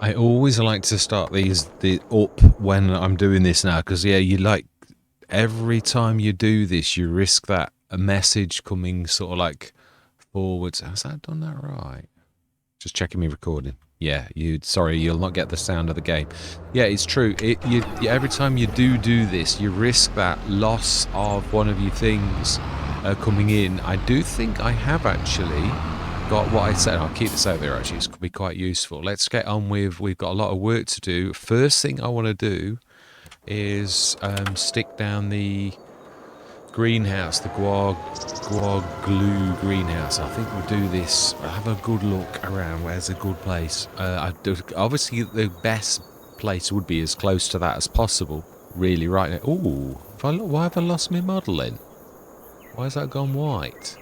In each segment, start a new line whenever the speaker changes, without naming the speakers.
I always like to start the up when I'm doing this now, because yeah, you like every time you do this, you risk that a message coming sort of like forwards. Has that done that right? Just checking me recording. Yeah, sorry, you'll not get the sound of the game. Yeah, it's true. Every time you do this, you risk that loss of one of your things coming in. I do think I have actually got what I said. I'll keep this out there actually. It's going to be quite useful. Let's get on with, we've got a lot of work to do. First thing I want to do is stick down the greenhouse, the guar glue greenhouse. I think we'll do this. I'll have a good look around. Where's a good place? Obviously, the best place would be as close to that as possible. Really, right now. Ooh, why have I lost my model then? Why has that gone white?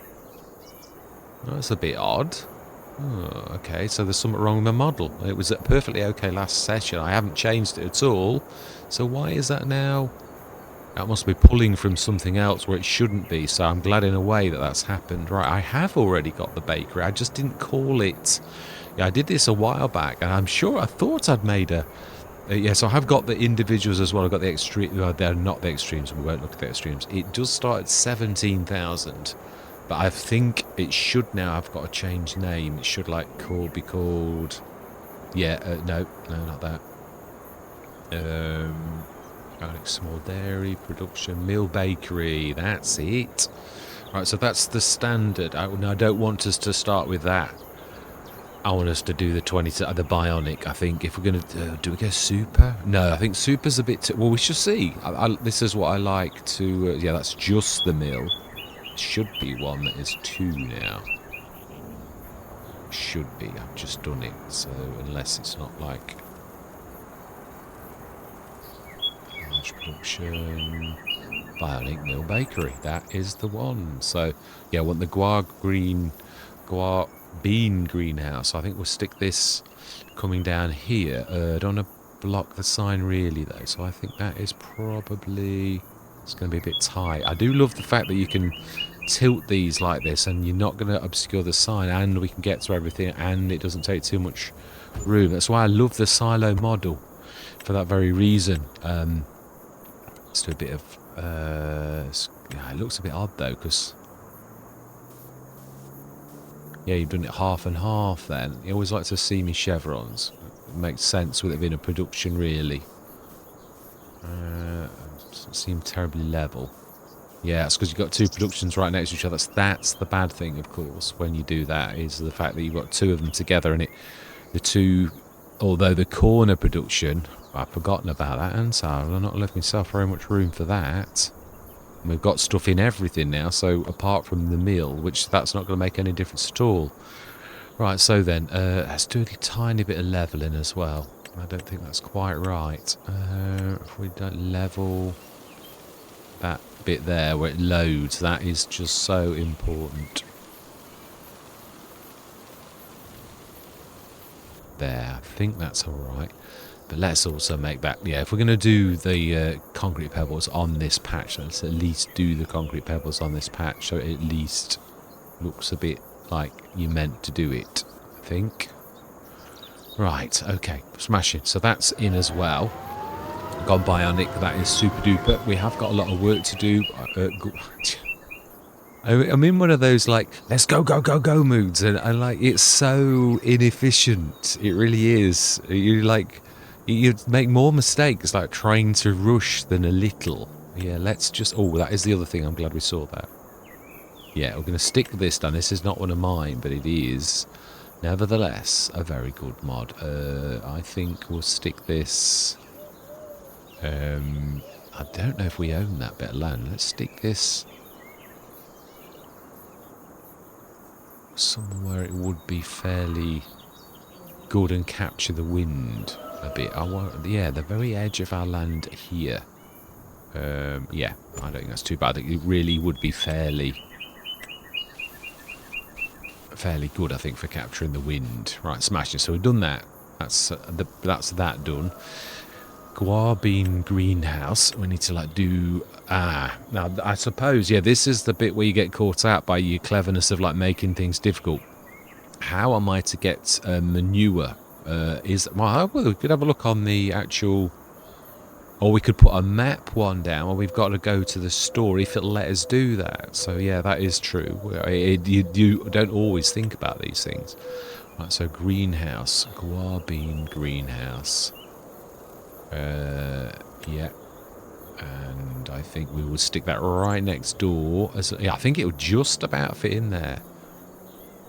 That's a bit odd. Oh, okay, so there's something wrong with my model. It was perfectly okay last session. I haven't changed it at all. So why is that now? That must be pulling from something else where it shouldn't be. So I'm glad in a way that that's happened. Right, I have already got the bakery. I just didn't call it. Yeah, I did this a while back, and I'm sure I thought I'd made a... yeah, so I have got the individuals as well. I've got the extreme... Well, they're not the extremes. We won't look at the extremes. It does start at 17,000. But I think it should now. I've got to change name. It should be called. Yeah, no, not that. Organic small dairy production mill bakery. That's it. Right, so that's the standard. I don't want us to start with that. I want us to do the the bionic. I think if we're going to do we go super? No, I think super's a bit. Well, we should see. This is what I like to. Yeah, that's just the mill. Should be one that is 2 now. Should be. I've just done it. So unless it's not like large production bionic mill bakery, that is the one. So yeah, I want the guar bean greenhouse. I think we'll stick this coming down here. I don't want to block the sign really though. So I think that is probably. It's going to be a bit tight. I do love the fact that you can tilt these like this and you're not going to obscure the sign, and we can get to everything and it doesn't take too much room. That's why I love the silo model, for that very reason. Let's do a bit of... yeah, it looks a bit odd though, because... Yeah, you've done it half and half then. You always like to see me chevrons. It makes sense with it being a production really. Doesn't seem terribly level. Yeah, it's because you've got 2 productions right next to each other. That's the bad thing, of course, when you do that, is the fact that you've got 2 of them together, and the 2, although the corner production, I've forgotten about that, and so I've not left myself very much room for that. And we've got stuff in everything now, so apart from the mill, which that's not going to make any difference at all. Right, so then, let's do a tiny bit of levelling as well. I don't think that's quite right. If we don't level that bit there where it loads, that is just so important. There, I think that's alright. But let's also make that, yeah, if we're going to do the concrete pebbles on this patch, let's at least do the concrete pebbles on this patch so it at least looks a bit like you meant to do it, I think. Right, okay, smashing. So that's in as well. Gone bionic, that is super duper. We have got a lot of work to do. I'm in one of those like, let's go, go, go, go moods, and like, it's so inefficient. It really is. You make more mistakes like trying to rush than a little. Yeah, let's just, oh, that is the other thing. I'm glad we saw that. Yeah, we're going to stick this down. This is not one of mine, but it is nevertheless a very good mod. I think we'll stick this. I don't know if we own that bit of land. Let's stick this somewhere it would be fairly good and capture the wind a bit. I want, yeah, the very edge of our land here. Yeah, I don't think that's too bad. It really would be fairly good, I think, for capturing the wind. Right, smashing. So we've done that. That's that done. Guar bean greenhouse. We need to like do now I suppose, yeah, this is the bit where you get caught out by your cleverness of like making things difficult. How am I to get manure Well, we could have a look on the actual, or we could put a map one down, or we've got to go to the store if it'll let us do that. So yeah, that is true. You don't always think about these things. Right, so greenhouse, guar bean greenhouse. Yeah. And I think we will stick that right next door. Yeah, I think it would just about fit in there.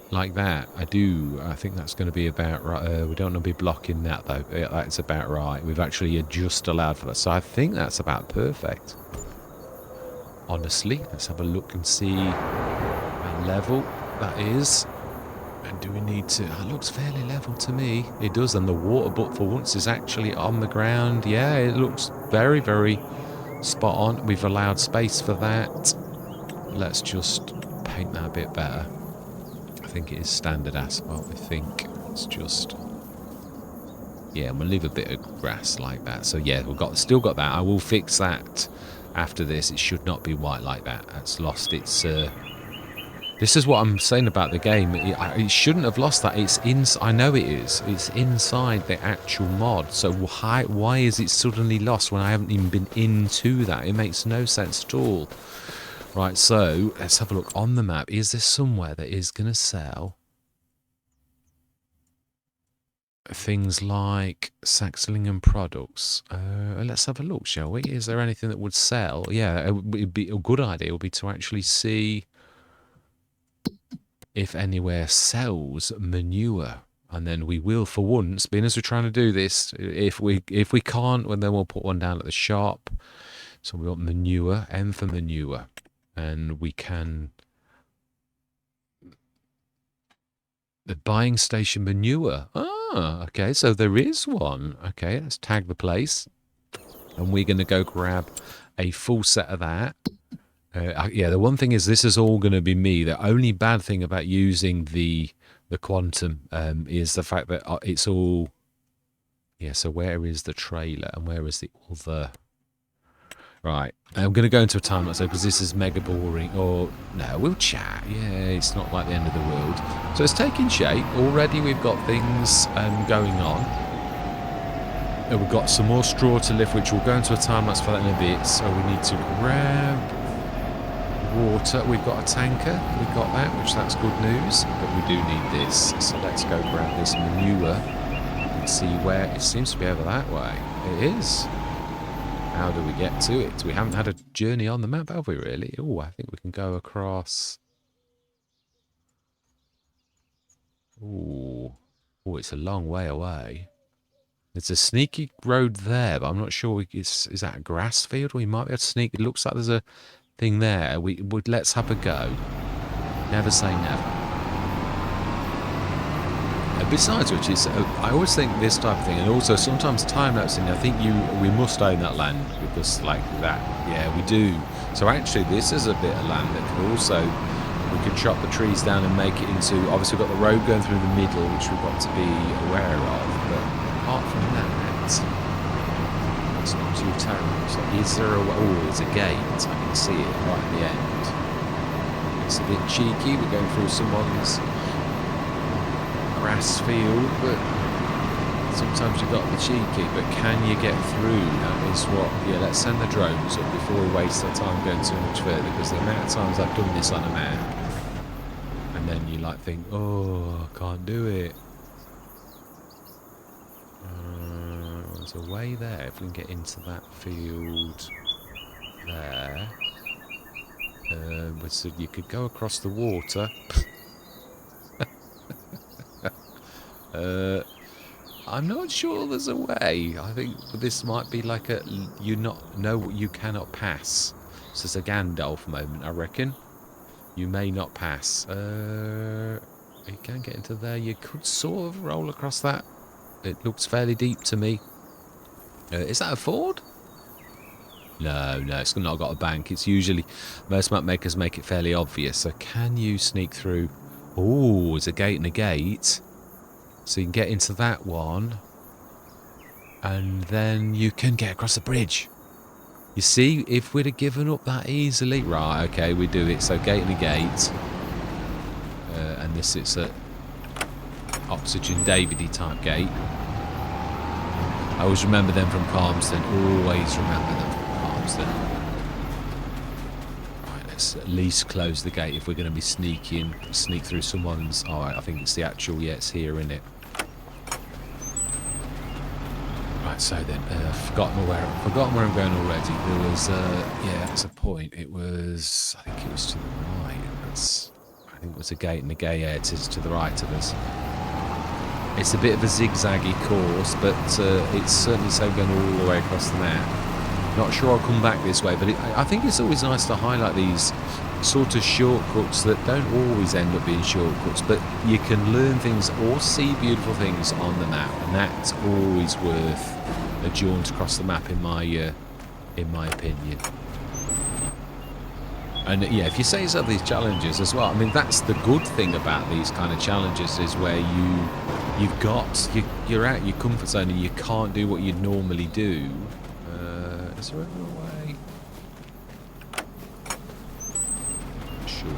Like that. I think that's going to be about right. We don't want to be blocking that, though. Yeah, that's about right. We've actually just allowed for that. So I think that's about perfect. Honestly, let's have a look and see how level that is. And do we need to... It looks fairly level to me. It does, and the water butt for once is actually on the ground. Yeah, it looks very, very spot on. We've allowed space for that. Let's just paint that a bit better. I think it is standard asphalt. I think it's just... Yeah, we'll leave a bit of grass like that. So yeah, still got that. I will fix that after this. It should not be white like that. That's lost its... This is what I'm saying about the game. It shouldn't have lost that. I know it is. It's inside the actual mod. So why is it suddenly lost when I haven't even been into that? It makes no sense at all. Right, so let's have a look on the map. Is there somewhere that is going to sell things like Saxlingham products? Let's have a look, shall we? Is there anything that would sell? Yeah, it'd be a good idea would be to actually see if anywhere sells manure, and then we will, for once, being as we're trying to do this, if we can't, well, then we'll put one down at the shop. So we want manure, M for manure, and we can the buying station manure. Okay, so there is one. Okay, let's tag the place, and we're going to go grab a full set of that. Yeah, the one thing is this is all going to be me. The only bad thing about using the quantum is the fact that it's all... Yeah, so where is the trailer and where is the other... Right, I'm going to go into a time lapse because this is mega boring. Or, no, we'll chat. Yeah, it's not like the end of the world. So it's taking shape. Already we've got things going on. And we've got some more straw to lift, which we'll go into a time lapse for that in a bit. So we need to grab... water. We've got a tanker. We've got that, which that's good news. But we do need this. So let's go grab this manure and see where it seems to be over that way. It is. How do we get to it? We haven't had a journey on the map, have we, really? Oh, I think we can go across. Oh, it's a long way away. There's a sneaky road there, but I'm not sure. Is that a grass field? We might be able to sneak. It looks like there's a thing there. Let's have a go. Never say never. Besides which is, I always think this type of thing, and also sometimes time-lapsing, I think we must own that land, because like that, yeah, we do. So actually this is a bit of land that could also, we could chop the trees down and make it into, obviously we've got the road going through the middle, which we've got to be aware of, but apart from that, it's not too terrible. So is there a, oh, it's a gate, I can see it right at the end. It's a bit cheeky, we're going through someone's grass field, but sometimes you've got to be cheeky, but can you get through? That is what, yeah, let's send the drones up before we waste our time going too much further, because the amount of times I've done this on a map, and then you like think, oh, I can't do it. There's a way there, if we can get into that field there. So you could go across the water. I'm not sure there's a way. I think this might be like a you cannot pass. So it's a Gandalf moment, I reckon. You may not pass. You can get into there. You could sort of roll across that. It looks fairly deep to me. Is that a ford? No, it's not got a bank. It's usually, most map makers make it fairly obvious. So can you sneak through? Oh, it's a gate and a gate. So you can get into that one. And then you can get across the bridge. You see, if we'd have given up that easily... Right, okay, we do it. So gate and a gate. And this is a... oxygen Davidy type gate. I always remember them from Palmerston. Always remember them from Palmerston. Right, let's at least close the gate if we're going to be sneak through someone's. Oh, I think it's the actual. Yeah, it's here, isn't it? Right, so then I've forgotten where I'm going already. There was yeah, that's a point. It was, I think it was to the right. I think it was a gate in the gay air to the right of us. It's a bit of a zigzaggy course, but it's certainly so going all the way across the map. Not sure I'll come back this way, but I think it's always nice to highlight these sort of shortcuts that don't always end up being shortcuts, but you can learn things or see beautiful things on the map, and that's always worth a jaunt across the map in my opinion. And yeah, if you say yourself these challenges as well, I mean, that's the good thing about these kind of challenges, is where you're out your comfort zone and you can't do what you'd normally do. Is there another way? Sure.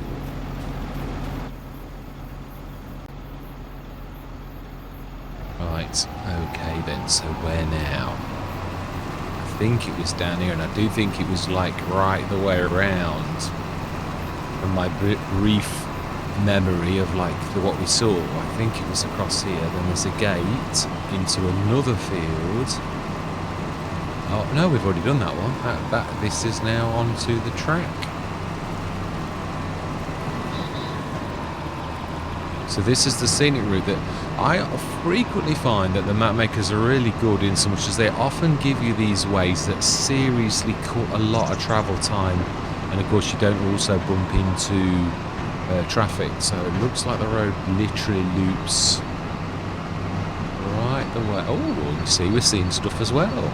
Right, okay then, so where now? I think it was down here, and I do think it was like right the way around. From my brief memory of like what we saw, I think it was across here. Then there's a gate into another field. Oh no, we've already done that one. This is now onto the track. So this is the scenic route that I frequently find that the map makers are really good in, so much as they often give you these ways that seriously cut a lot of travel time, and of course you don't also bump into traffic. So it looks like the road literally loops right the way. Oh, you see, we're seeing stuff as well.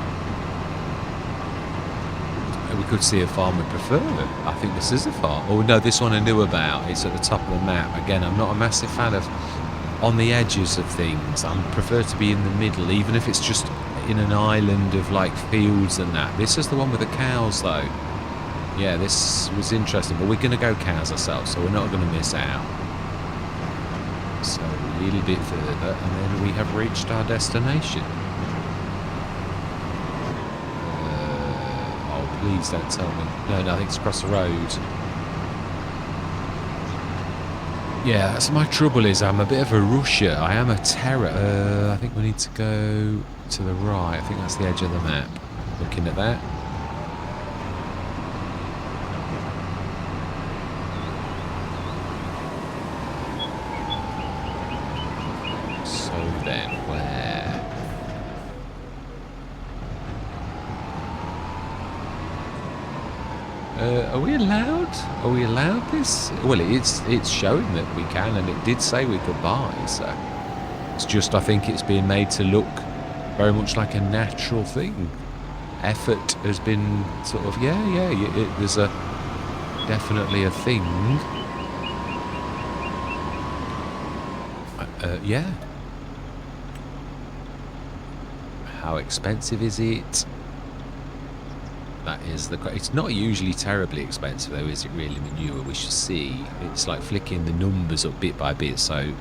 We could see a farm we prefer. I think this is a farm. Oh no, this one I knew about. It's at the top of the map. Again, I'm not a massive fan of on the edges of things. I prefer to be in the middle, even if it's just in an island of like fields and that. This is the one with the cows though. Yeah, this was interesting, but we're going to go cows ourselves, so we're not going to miss out. So a little bit further, and then we have reached our destination. Please don't tell me. No, I think it's across the road. Yeah, that's my trouble, is I'm a bit of a rusher. I am a terror. I think we need to go to the right. I think that's the edge of the map. Looking at that. So then, where? Are we allowed? Are we allowed this? Well, it's showing that we can, and it did say we could buy, so it's just, I think it's being made to look very much like a natural thing. Effort has been sort of, there's definitely a thing. Yeah. How expensive is it? That is the question. It's not usually terribly expensive though, is it really, manure? We shall see. It's like flicking the numbers up bit by bit, so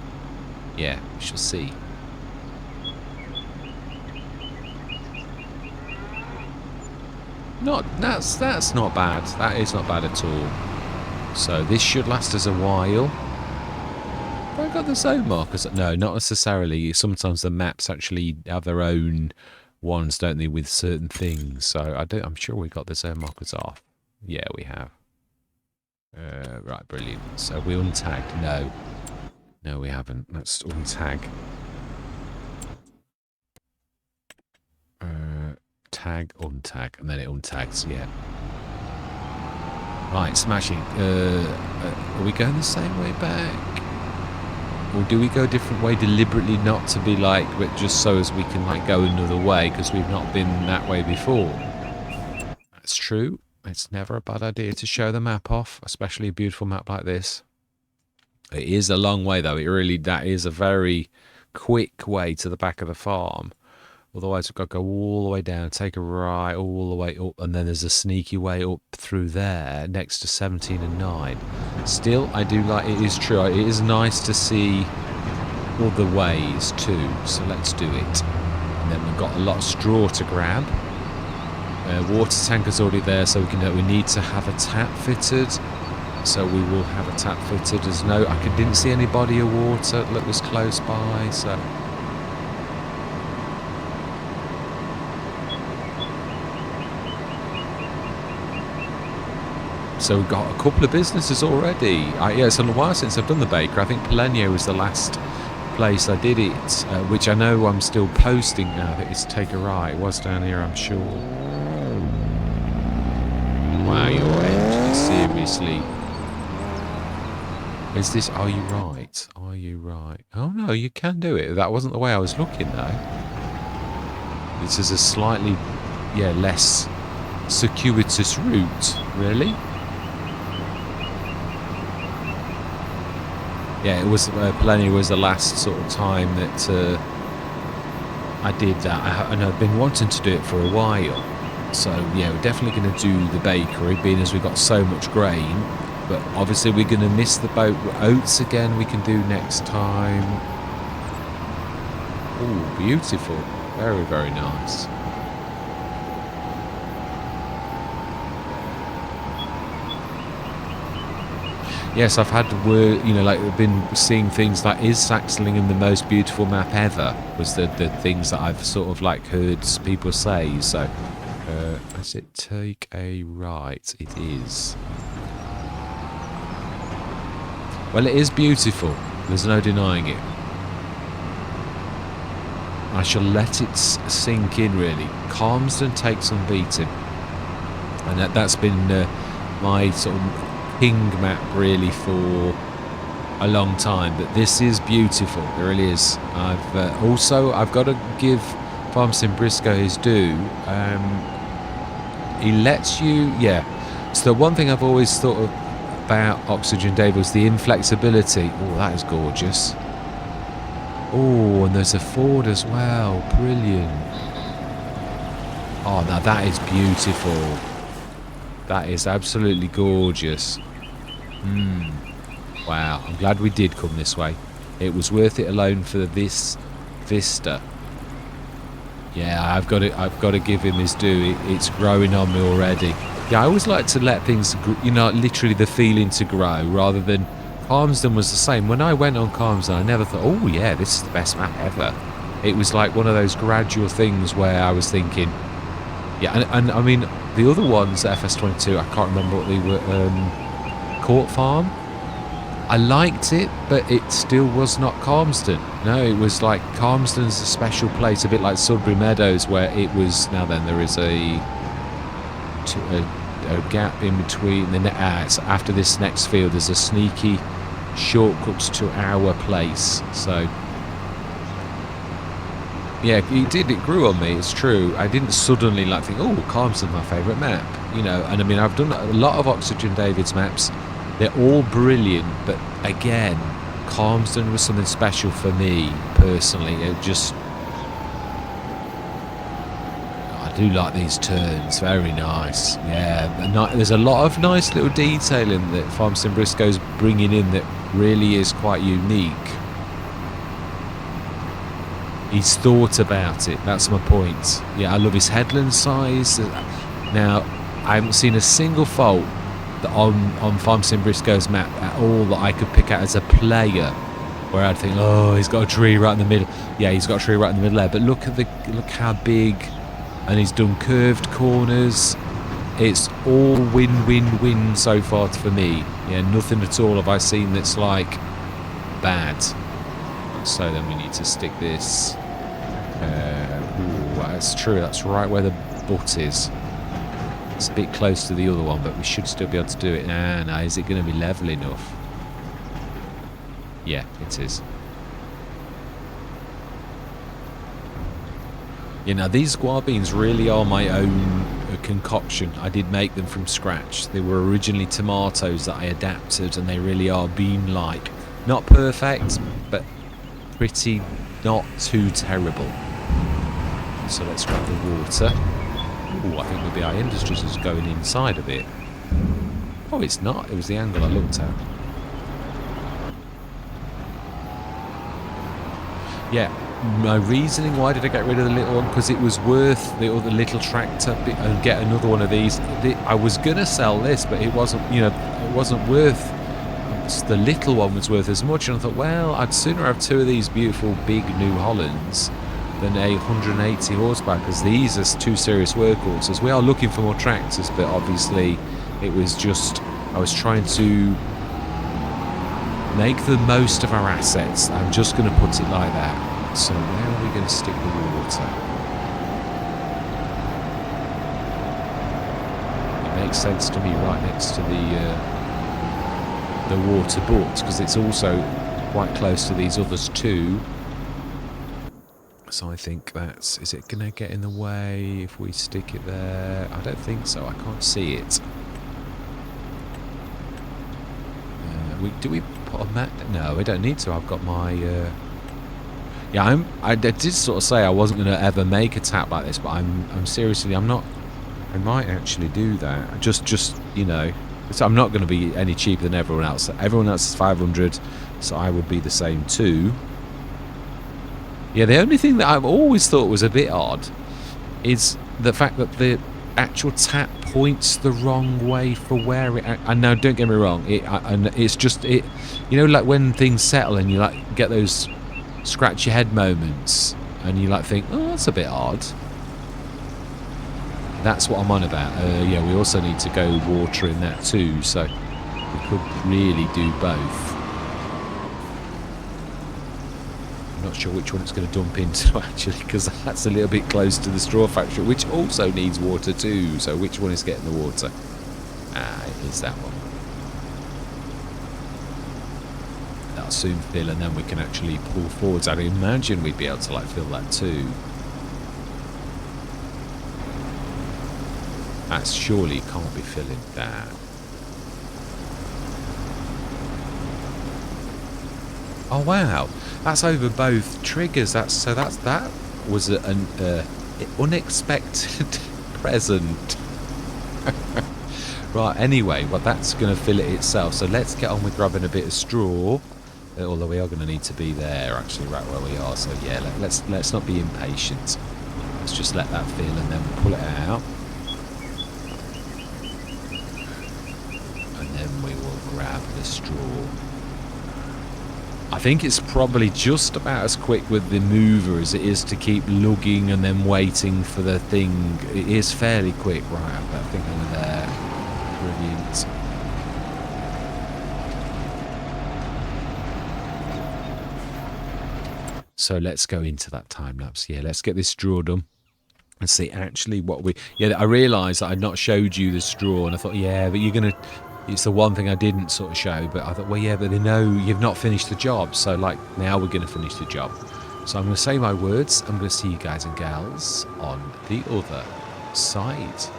yeah, we shall see. That's not bad. That is not bad at all. So this should last us a while. Have I got the zone markers? No, not necessarily. Sometimes the maps actually have their own ones, don't they, with certain things. So I'm sure we got the zone markers off. Yeah, we have. Right, brilliant. So we untagged. No, we haven't. Let's untag. Tag, untag, and then it untags. Yeah. Right, smashing. Are we going the same way back? Or do we go a different way deliberately, not to be like, but just so as we can like go another way, because we've not been that way before? That's true. It's never a bad idea to show the map off, especially a beautiful map like this. It is a long way though. That is a very quick way to the back of the farm. Otherwise we've got to go all the way down, take a right all the way up, and then there's a sneaky way up through there next to 17 and 9. Still, I do like, it is true, it is nice to see other ways too, so let's do it. And then we've got a lot of straw to grab. Water tanker's already there, so we need to have a tap fitted. So we will have a tap fitted. There's no, didn't see any body of water that was close by, so. So we've got a couple of businesses already. Yeah, it's a while since I've done the baker. I think Polenio was the last place I did it, which I know I'm still posting now. That it's Take a Right. It was down here, I'm sure. Wow, your engine, seriously. Is this, are you right? Are you right? Oh no, you can do it. That wasn't the way I was looking though. This is a slightly, yeah, less circuitous route, really. Yeah, it was, Polenio was the last sort of time that I did that, and I've been wanting to do it for a while. So yeah, we're definitely going to do the bakery, being as we've got so much grain. But obviously we're going to miss the boat. Oats again we can do next time. Oh, beautiful. Very, very nice. Yes, I've had word, I've been seeing things like, is Saxlingham the most beautiful map ever? Was the things that I've sort of heard people say. So, does it Take a Right? It is. Well, it is beautiful. There's no denying it. I shall let it sink in, really. Calmsden takes some beating. And that's been my sort of king map really for a long time, but this is beautiful. It really is. I've got to give Farm Sim Brisco his due. He lets you, yeah. So the one thing I've always thought about Oxygen Dave was the inflexibility. Oh, that is gorgeous. Oh, and there's a Ford as well. Brilliant. Oh, now that is beautiful. That is absolutely gorgeous. Wow, I'm glad we did come this way. It was worth it alone for this vista. Yeah, I've got to give him his due. It's growing on me already. Yeah, I always like to let things, literally the feeling to grow, rather than Calmsden was the same. When I went on Calmsden, I never thought, oh yeah, this is the best map ever. It was like one of those gradual things where I was thinking, yeah, and I mean, the other ones, FS25, I can't remember what they were, Court Farm, I liked it, but it still was not Calmsden. No, it was like Calmsden's a special place, a bit like Sudbury Meadows, where it was. Now then, there is a gap in between. It's after this next field, there's a sneaky shortcut to our place. So yeah, it grew on me. It's true. I didn't suddenly think, oh, Calmsden's my favourite map. And I mean, I've done a lot of Oxygen David's maps. They're all brilliant, but again, Calmsden was something special for me personally. I do like these turns, very nice. Yeah, there's a lot of nice little detailing that Farm Sim Brisco's bringing in that really is quite unique. He's thought about it, that's my point. Yeah, I love his headland size. Now, I haven't seen a single fault on Farm Sim Brisco's map at all that I could pick out as a player, where I'd think, oh, he's got a tree right in the middle. Yeah, he's got a tree right in the middle there, but look how big, and he's done curved corners. It's all win so far for me. Yeah, nothing at all have I seen that's bad. So then we need to stick this. Ooh, that's true, that's right where the butt is. It's a bit close to the other one, but we should still be able to do it. No, is it going to be level enough? Yeah, it is. These guava beans really are my own concoction. I did make them from scratch. They were originally tomatoes that I adapted, and they really are bean-like. Not perfect, but pretty not too terrible. So let's grab the water. Oh, I think maybe our industries is going inside a bit. Oh, it's not. It was the angle I looked at. Yeah, my reasoning why did I get rid of the little one, because it was worth the other little tractor and get another one of these. I was gonna sell this, but it wasn't, you know, it wasn't worth, the little one was worth as much, and I thought, well, I'd sooner have two of these beautiful big New Hollands than a 180 horsepower, because these are two serious workhorses. We are looking for more tractors, but obviously it was just, I was trying to make the most of our assets. I'm just going to put it like that. So where are we going to stick the water? It makes sense to me right next to the water butts, because it's also quite close to these others too. So I think that's, is it going to get in the way if we stick it there? I don't think so. I can't see it. Do we put a mat? No, we don't need to. I've got my... yeah, I did sort of say I wasn't going to ever make a tap like this, but I'm seriously, I'm not... I might actually do that. Just you know... So I'm not going to be any cheaper than everyone else. Everyone else is 500, so I would be the same too. Yeah, the only thing that I've always thought was a bit odd is the fact that the actual tap points the wrong way for where it... And now, don't get me wrong, it's just... you know, like when things settle and you like get those scratch your head moments and you like think, oh, that's a bit odd. That's what I'm on about. Yeah, we also need to go water in that too, so we could really do both. I'm not sure which one it's going to dump into actually, because that's a little bit close to the straw factory, which also needs water too. So which one is getting the water? Ah, it is that one. That'll soon fill, and then we can actually pull forwards. I'd imagine we'd be able to like fill that too. That's surely can't be filling that. Oh wow, that's over both triggers. That was an unexpected present. Right. Anyway, well that's going to fill it itself. So let's get on with grabbing a bit of straw. Although we are going to need to be there actually, right where we are. So yeah, let's not be impatient. Let's just let that fill and then we'll pull it out. And then we will grab the straw. I think it's probably just about as quick with the mover as it is to keep lugging and then waiting for the thing. It is fairly quick. Right, I've got that thing over there. Brilliant. So let's go into that time lapse. Yeah, let's get this straw done. And see actually what we... Yeah, I realised that I'd not showed you the straw, and I thought, yeah, but you're going to... It's the one thing I didn't sort of show, but I thought, well, yeah, but they know you've not finished the job. So, like, now we're going to finish the job. So I'm going to say my words. I'm going to see you guys and gals on the other side.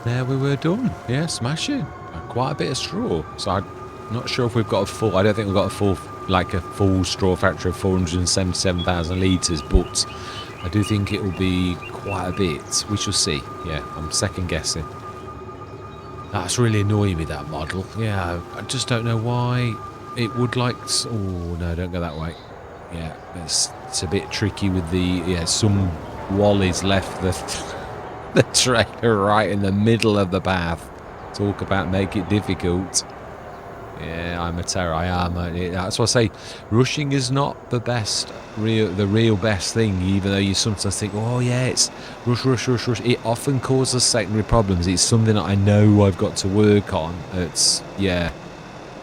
there we were done. Yeah, smashing. Quite a bit of straw. So I'm not sure if we've got a full... I don't think we've got a full, like a full straw factory of 477,000 litres, but I do think it will be quite a bit. We shall see. Yeah, I'm second guessing. That's really annoying me, that model. Yeah, I just don't know why it would like... Oh, no, don't go that way. Yeah, it's a bit tricky with the... Yeah, some Wally's left the trailer right in the middle of the path. Talk about make it difficult. Yeah, I'm a terror. I am. That's why I say rushing is not the best, the real best thing, even though you sometimes think, oh yeah, it's rush, rush, rush, rush. It often causes secondary problems. It's something that I know I've got to work on. It's, yeah.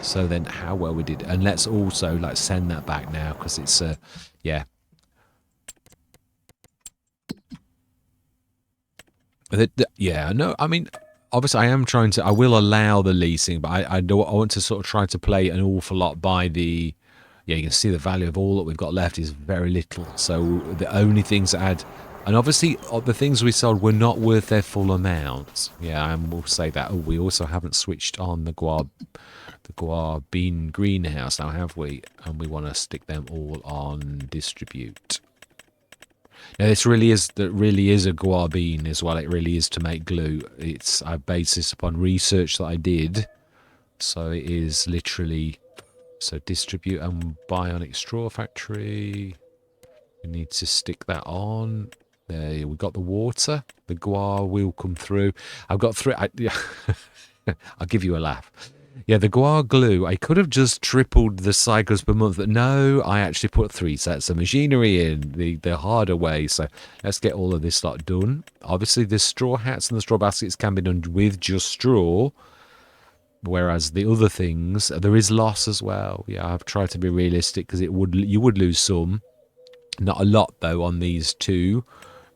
So then how well we did. And let's also like send that back now because it's, yeah. Yeah, no, I mean, obviously I am trying to, I will allow the leasing, but I want to sort of try to play an awful lot by the, yeah, you can see the value of all that we've got left is very little. So the only things that add, and obviously the things we sold were not worth their full amount. Yeah, and we'll say that. Oh, we also haven't switched on the guar bean greenhouse now, have we? And we want to stick them all on distribute. Now this really is a guar bean as well. It really is to make glue. I base this upon research that I did. So it is literally, so distribute and bionic straw factory. We need to stick that on. There, we got the water. The guar will come through. I've got three. I'll give you a laugh. Yeah, the guar glue, I could have just tripled the cycles per month, but no, I actually put 3 sets of machinery in, the harder way. So let's get all of this lot done. Obviously, the straw hats and the straw baskets can be done with just straw, whereas the other things, there is loss as well. Yeah, I've tried to be realistic because you would lose some. Not a lot, though, on these two.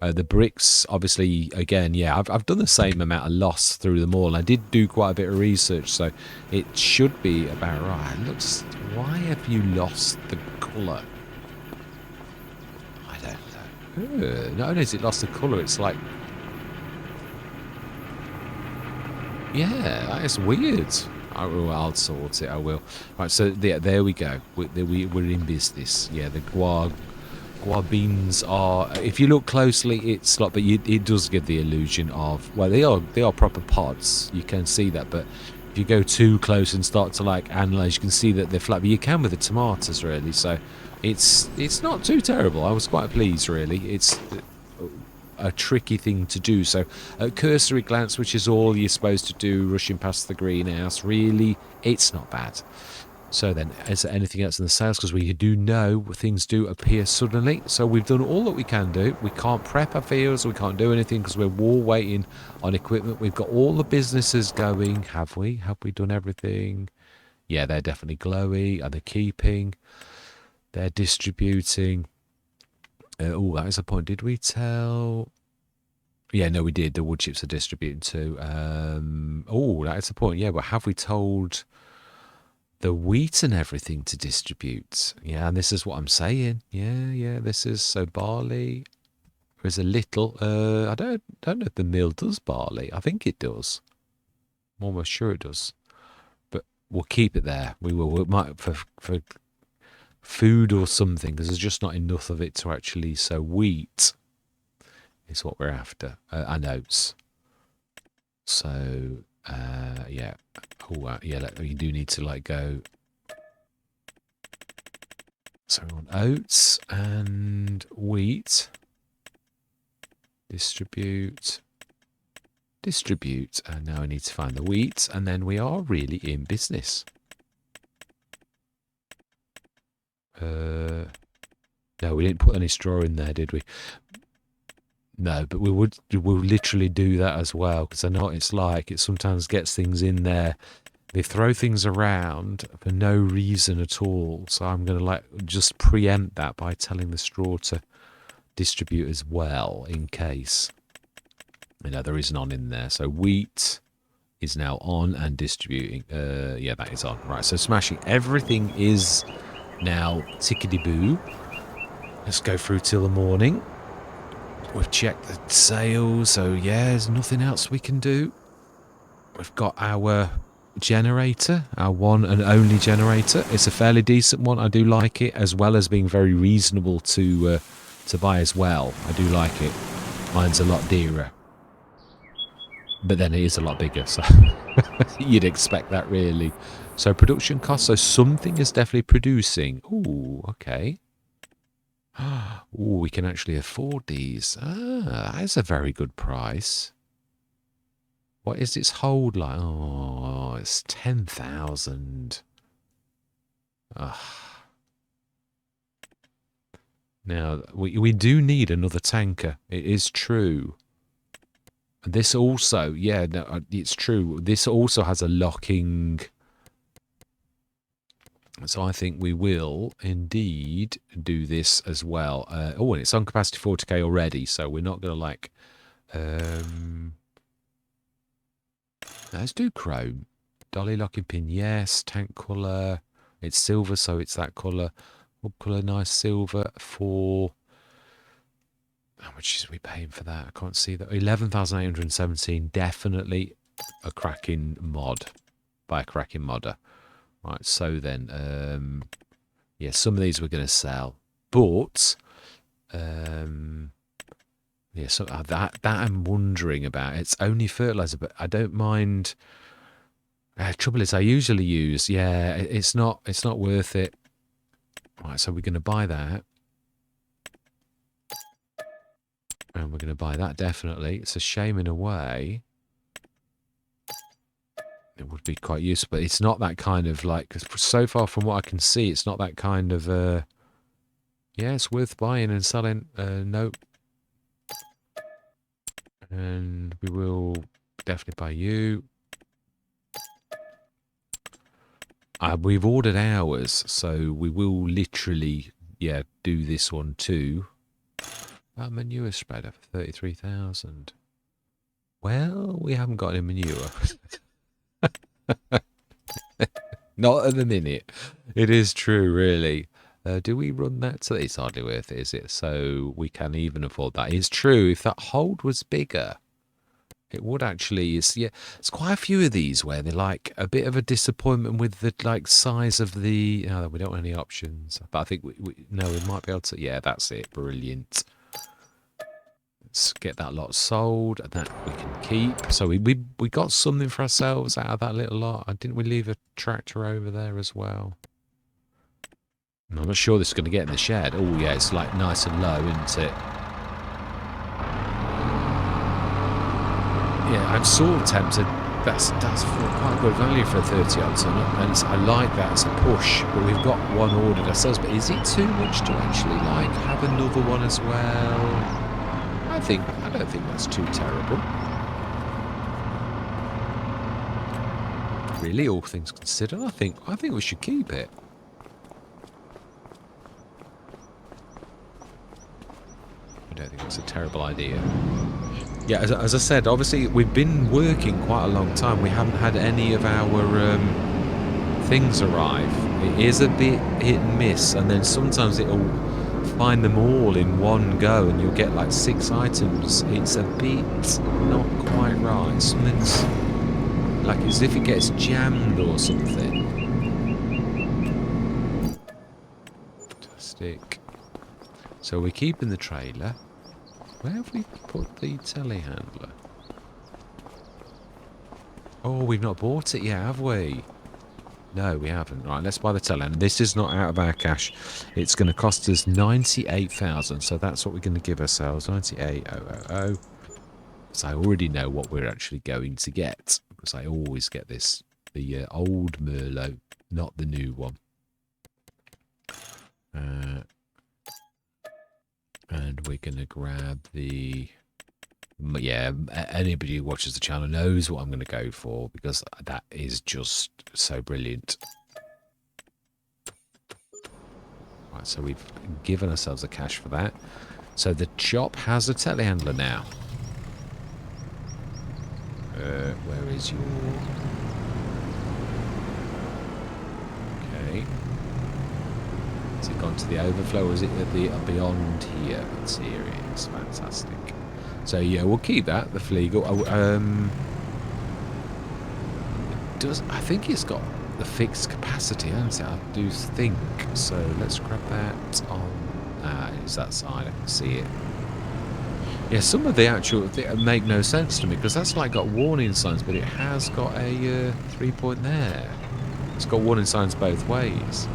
The bricks, obviously, again, yeah, I've done the same amount of loss through them all. I did do quite a bit of research, so it should be about right. Looks, why have you lost the colour? I don't know. Not only has it lost the colour, it's like... Yeah, that is weird. I'll sort it, I will. Right, so there we go. We're in business. Yeah, the guar beans are, if you look closely, it's like, but it does give the illusion of, well, they are proper pods. You can see that, but if you go too close and start to like analyze, you can see that they're flat. But you can with the tomatoes, really. So it's not too terrible. I was quite pleased, really. It's a tricky thing to do. So at cursory glance, which is all you're supposed to do, rushing past the greenhouse, really, it's not bad. So then, is there anything else in the sales? Because we do know things do appear suddenly. So we've done all that we can do. We can't prep our fields. We can't do anything because we're all waiting on equipment. We've got all the businesses going. Have we? Have we done everything? Yeah, they're definitely glowy. Are they keeping? They're distributing. Oh, that is a point. Did we tell... Yeah, no, we did. The wood chips are distributing too. Oh, that is a point. Yeah, but have we told... the wheat and everything to distribute? Yeah, and this is what I'm saying. Yeah, this is, so barley, there's a little, I don't know if the mill does barley. I think it does. I'm almost sure it does. But we'll keep it there. We might, for food or something, because there's just not enough of it to actually, so wheat is what we're after, and oats. So, yeah. Oh, yeah, you do need to like go. So we want oats and wheat. Distribute. And now I need to find the wheat, and then we are really in business. No, we didn't put any straw in there, did we? No, but we'll literally do that as well, because I know what it's like. It sometimes gets things in there. They throw things around for no reason at all. So I'm going to like just preempt that by telling the straw to distribute as well, in case. You know, there is none in there. So wheat is now on and distributing. Yeah, that is on. Right, so smashing. Everything is now tickety-boo. Let's go through till the morning. We've checked the sales, so yeah, there's nothing else we can do. we've got our generator, our one and only generator. It's a fairly decent one. I do like it, as well as being very reasonable to buy as well. I do like it. Mine's a lot dearer, but then it is a lot bigger, so you'd expect that really. So production costs, so something is definitely producing. Ooh, okay. Ooh, we can actually afford these. Ah, that is a very good price. What is its hold like? Oh, it's 10,000. Now, we do need another tanker. It is true. This also, yeah, no, it's true. This also has a locking. So I think we will indeed do this as well. Oh, and it's on capacity 40k already, so we're not going to like... let's do chrome. Dolly locking pin, yes. Tank colour. It's silver, so it's that colour. What colour? Nice silver for... How much is we paying for that? I can't see that. 11,817. Definitely a cracking mod. By a cracking modder. Right, so then, yeah, some of these we're going to sell. But, yeah, so that I'm wondering about. It's only fertilizer, but I don't mind. Trouble is, I usually use, yeah, it's not worth it. Right, so we're going to buy that. And we're going to buy that, definitely. It's a shame in a way. It would be quite useful, but it's not that kind of like, so far from what I can see, it's not that kind of, yeah, it's worth buying and selling. Nope. And we will definitely buy you. We've ordered ours, so we will literally, yeah, do this one too. Manure spreader for 33,000. Well, we haven't got any manure. Not at the minute. It is true, really. Do we run that? So it's hardly worth it, is it? So we can even afford that. It's true. If that hold was bigger, it would actually. Yeah, it's quite a few of these where they're like a bit of a disappointment with the like size of the. No, we don't have any options. But I think we might be able to. Yeah, that's it. Brilliant. Let's get that lot sold, and that we can keep. So we got something for ourselves out of that little lot. Didn't we leave a tractor over there as well? I'm not sure this is going to get in the shed. Oh yeah, it's like nice and low, isn't it? Yeah, I'm sort of tempted. That's quite good value for a 30 odd ton, and I like that as a push. But we've got one ordered ourselves. But is it too much to actually like have another one as well? I don't think that's too terrible. Really, all things considered, I think we should keep it. I don't think it's a terrible idea. Yeah, as I said, obviously we've been working quite a long time. We haven't had any of our things arrive. It is a bit hit and miss, and then sometimes it'll find them all in one go and you'll get like 6 items. It's a bit not quite right. Something's like as if it gets jammed or something. Fantastic. So we're keeping the trailer. Where have we put the telehandler? Oh, we've not bought it yet, have we? No, we haven't. Right, let's buy the telehandler. This is not out of our cash. It's going to cost us 98,000. So that's what we're going to give ourselves. 98,000. So I already know what we're actually going to get. Because I always get this. The old Merlot, not the new one. And we're going to grab the... Yeah, anybody who watches the channel knows what I'm going to go for, because that is just so brilliant. Right, so we've given ourselves the cash for that. So the shop has a telehandler now. Where is your... Okay. Has it gone to the overflow, or is it at the beyond here? Let's see, here it is. Fantastic. So yeah, we'll keep that, the Fleagle. it does. I think it's got the fixed capacity, hasn't it? I do think. So let's grab that on. It's that side. I can see it. Yeah, some of the actual make no sense to me because that's like got warning signs, but it has got a 3-point there. It's got warning signs both ways.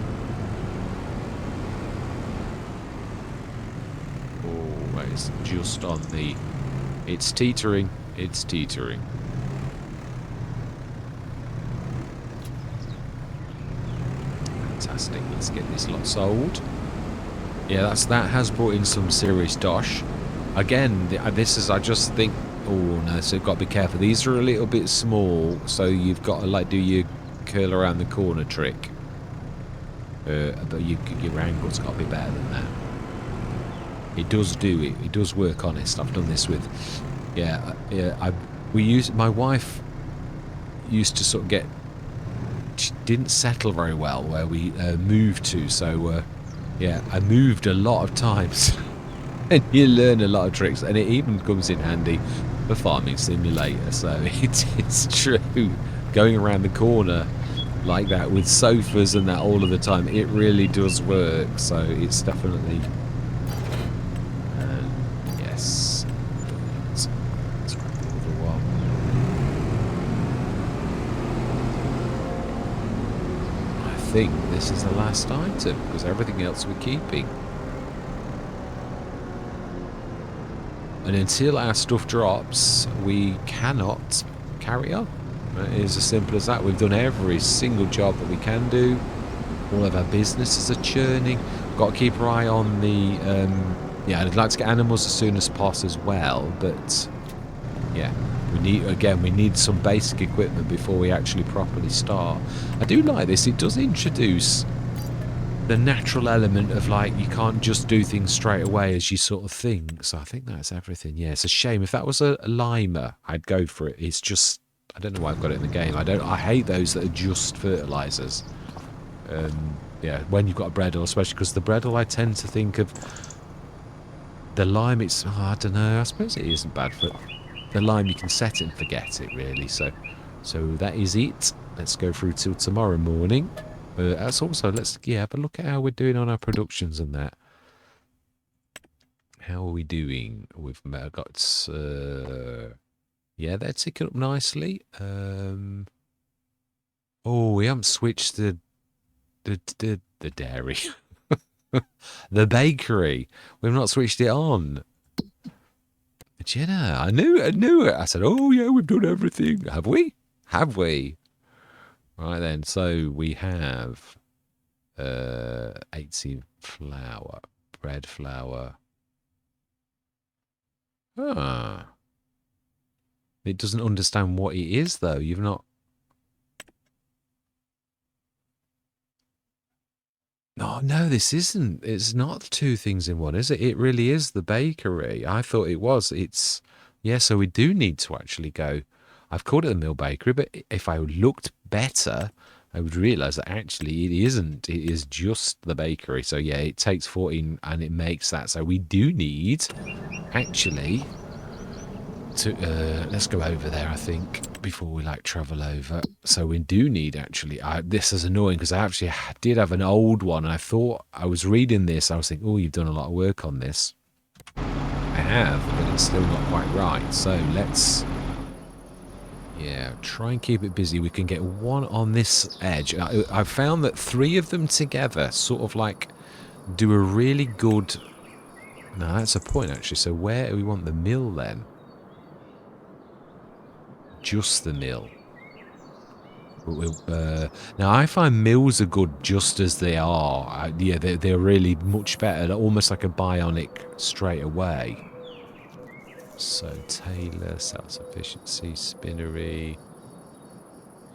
Oh, it's just on the. It's teetering. It's teetering. Fantastic. Let's get this lot sold. Yeah, that has brought in some serious dosh. Again, this is, I just think, oh no, so you've got to be careful. These are a little bit small, so you've got to like do your curl around the corner trick. But your angle's got to be better than that. It does do it. It does work honest. I've done this with, my wife used to sort of get, she didn't settle very well where we moved to, so yeah, I moved a lot of times. And you learn a lot of tricks, and it even comes in handy for Farming Simulator. So it's true, going around the corner like that with sofas and that all of the time, it really does work. So it's definitely yes. Let's grab the other one. I think this is the last item because everything else we're keeping. And until our stuff drops, we cannot carry on. It is as simple as that. We've done every single job that we can do. All of our businesses are churning. We've got to keep our eye on the... I'd like to get animals as soon as possible as well. But, yeah, we need some basic equipment before we actually properly start. I do like this. It does introduce the natural element of like you can't just do things straight away as you sort of think. So I think that's everything. Yeah, it's a shame. If that was a limer, I'd go for it. It's just, I don't know why I've got it in the game. I hate those that are just fertilizers. Yeah, when you've got a Bredel, especially because the Bredel, I tend to think of the lime. It's I don't know. I suppose it isn't bad for it. The lime, you can set it and forget it really. So that is it. Let's go through till tomorrow morning. That's also, let's have a look at how we're doing on our productions and that. How are we doing? We've got, yeah, they're ticking up nicely. Oh, we haven't switched the dairy, the bakery. We've not switched it on. Jenna, I knew it. I said, oh yeah, we've done everything. Have we? Have we? Right then, so we have 18 flour, bread flour. Ah. It doesn't understand what it is though. You've not... No, this isn't. It's not two things in one, is it? It really is the bakery. I thought it was. It's... Yeah, so we do need to actually go... I've called it the mill bakery, but if I looked better, I would realise that actually it isn't. It is just the bakery. So yeah, it takes 14 and it makes that. So we do need, actually, to... let's go over there, I think, before we like travel over. So we do need, actually... this is annoying because I actually did have an old one. And I thought, I was reading this, I was thinking, oh, you've done a lot of work on this. I have, but it's still not quite right. So let's... Yeah, try and keep it busy. We can get one on this edge. I've found that 3 of them together sort of like do a really good... No, that's a point actually. So where do we want the mill then? Just the mill. Now I find mills are good just as they are. Yeah, they're really much better. They're almost like a bionic straight away. So Taylor, self-sufficiency, spinnery,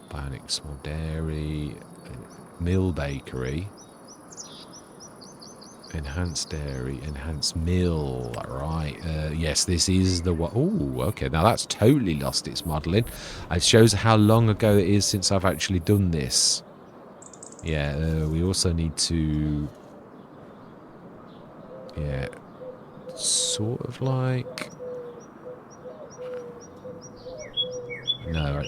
bionic small dairy, mill bakery, enhanced dairy, enhanced mill. Right. Yes, this is the one. Oh, okay. Now that's totally lost its modelling. It shows how long ago it is since I've actually done this. Yeah, we also need to... Yeah, sort of like... No,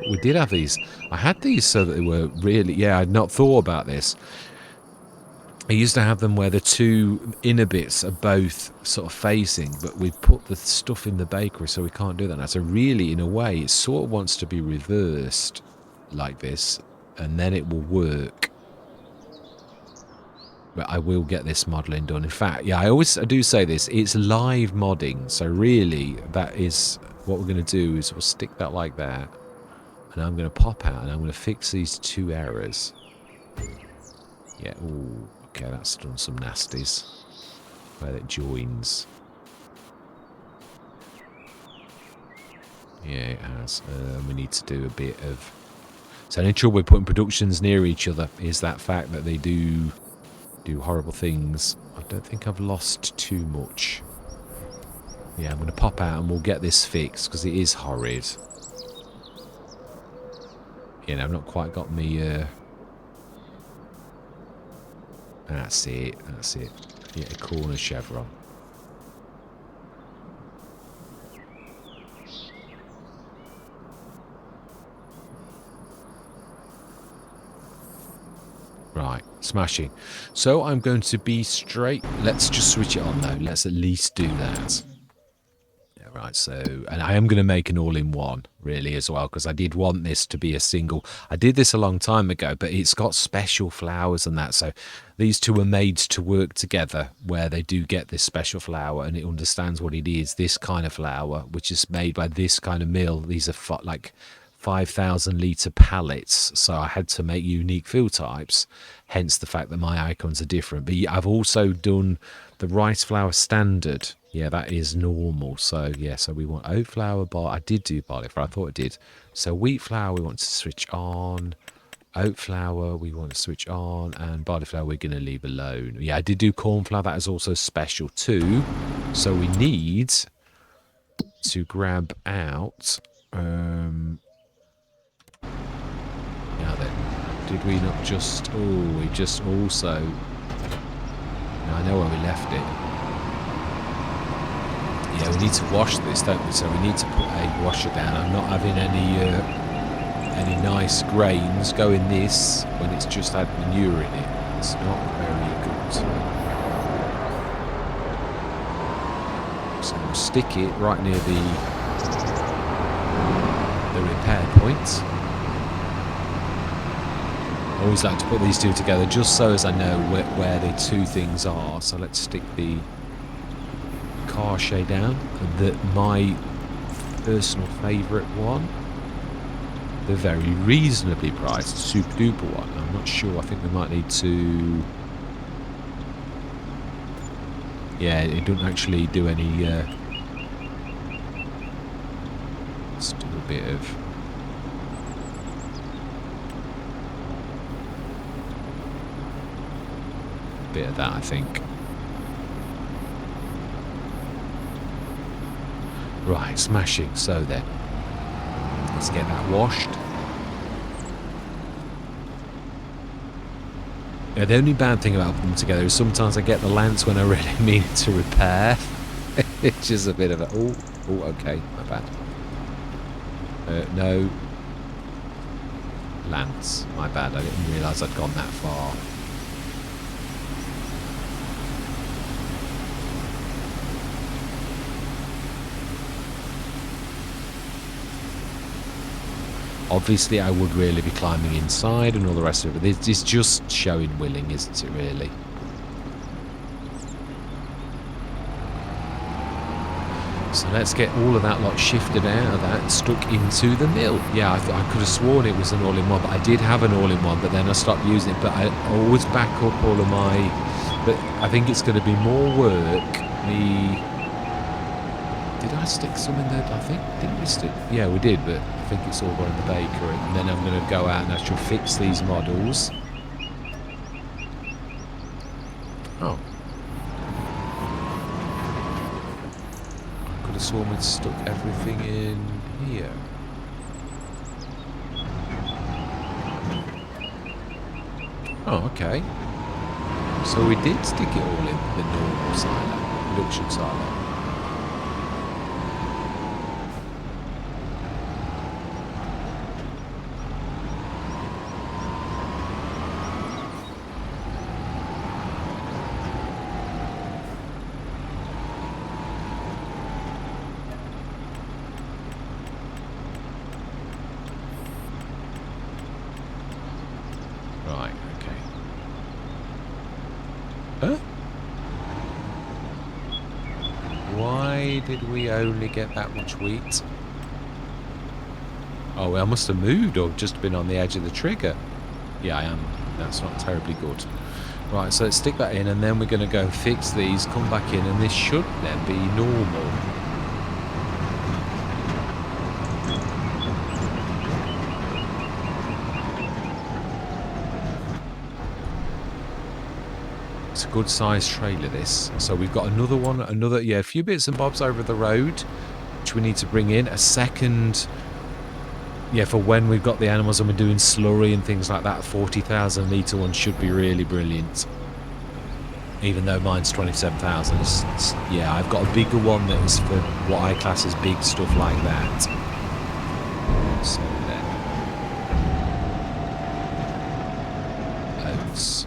we did have these. I had these so that they were really... Yeah, I'd not thought about this. I used to have them where the two inner bits are both sort of facing, but we put the stuff in the bakery, so we can't do that now. So really, in a way, it sort of wants to be reversed like this, and then it will work. But I will get this modelling done. In fact, yeah, I do say this, it's live modding, so really, that is what we're going to do is we'll stick that like that, and I'm going to pop out, and I'm going to fix these two errors. Yeah, ooh, okay, that's done some nasties. Where it joins. Yeah, it has. We need to do a bit of... So the only trouble with putting productions near each other is that fact that they do horrible things. I don't think I've lost too much. Yeah, I'm going to pop out and we'll get this fixed because it is horrid. You know, I've not quite got me... That's it, that's it. Yeah, a corner chevron. Right, smashing. So I'm going to be straight. Let's just switch it on though. Let's at least do that. Yeah, right, so, and I am going to make an all-in-one really as well, because I did want this to be a single. I did this a long time ago, but it's got special flowers and that. So these two are made to work together where they do get this special flower and it understands what it is. This kind of flower, which is made by this kind of mill. These are like 5,000 litre pallets, so I had to make unique fill types, hence the fact that my icons are different. But I've also done the rice flour standard. Yeah, that is normal. So yeah, so we want oat flour, I did do barley flour, I thought I did. So wheat flour we want to switch on, oat flour we want to switch on, and barley flour we're going to leave alone. Yeah, I did do corn flour, that is also special too. So we need to grab out now then, did we not just... Oh, we just also... Now I know where we left it. Yeah, we need to wash this, don't we? So we need to put a washer down. I'm not having any nice grains go in this when it's just had manure in it. It's not very good. So we'll stick it right near the repair point. I always like to put these two together just so as I know where the two things are. So let's stick the car shade down. My personal favourite one. The very reasonably priced super duper one. I'm not sure. I think we might need to... Yeah, it doesn't actually do any... Let's do a bit of... Bit of that, I think. Right, smashing. So then, let's get that washed. Yeah, the only bad thing about putting them together is sometimes I get the lance when I really mean to repair. It's just a bit of a... Oh, okay, my bad. No. Lance, my bad. I didn't realise I'd gone that far. Obviously, I would really be climbing inside and all the rest of it, but it's just showing willing, isn't it, really? So let's get all of that lot shifted out of that and stuck into the mill. Yeah, I could have sworn it was an all-in-one, but I did have an all-in-one, but then I stopped using it. But I always back up all of my... But I think it's going to be more work. Did I stick some in there? I think, didn't we stick? Yeah, we did, but I think it's all going in the bakery. And then I'm going to go out and actually fix these models. Oh. I could have sworn we'd stuck everything in here. Oh, okay. So we did stick it all in the normal silo, production silo. Right, okay. Huh? Why did we only get that much wheat? Oh, I must have moved or just been on the edge of the trigger. Yeah, I am. That's not terribly good. Right, so let's stick that in, and then we're going to go fix these, come back in, and this should then be normal. It's a good sized trailer, this. So we've got another one, a few bits and bobs over the road, which we need to bring in. A second, for when we've got the animals and we're doing slurry and things like that, a 40,000 litre one should be really brilliant. Even though mine's 27,000. Yeah, I've got a bigger one that is for what I class as big stuff like that. So then, oats.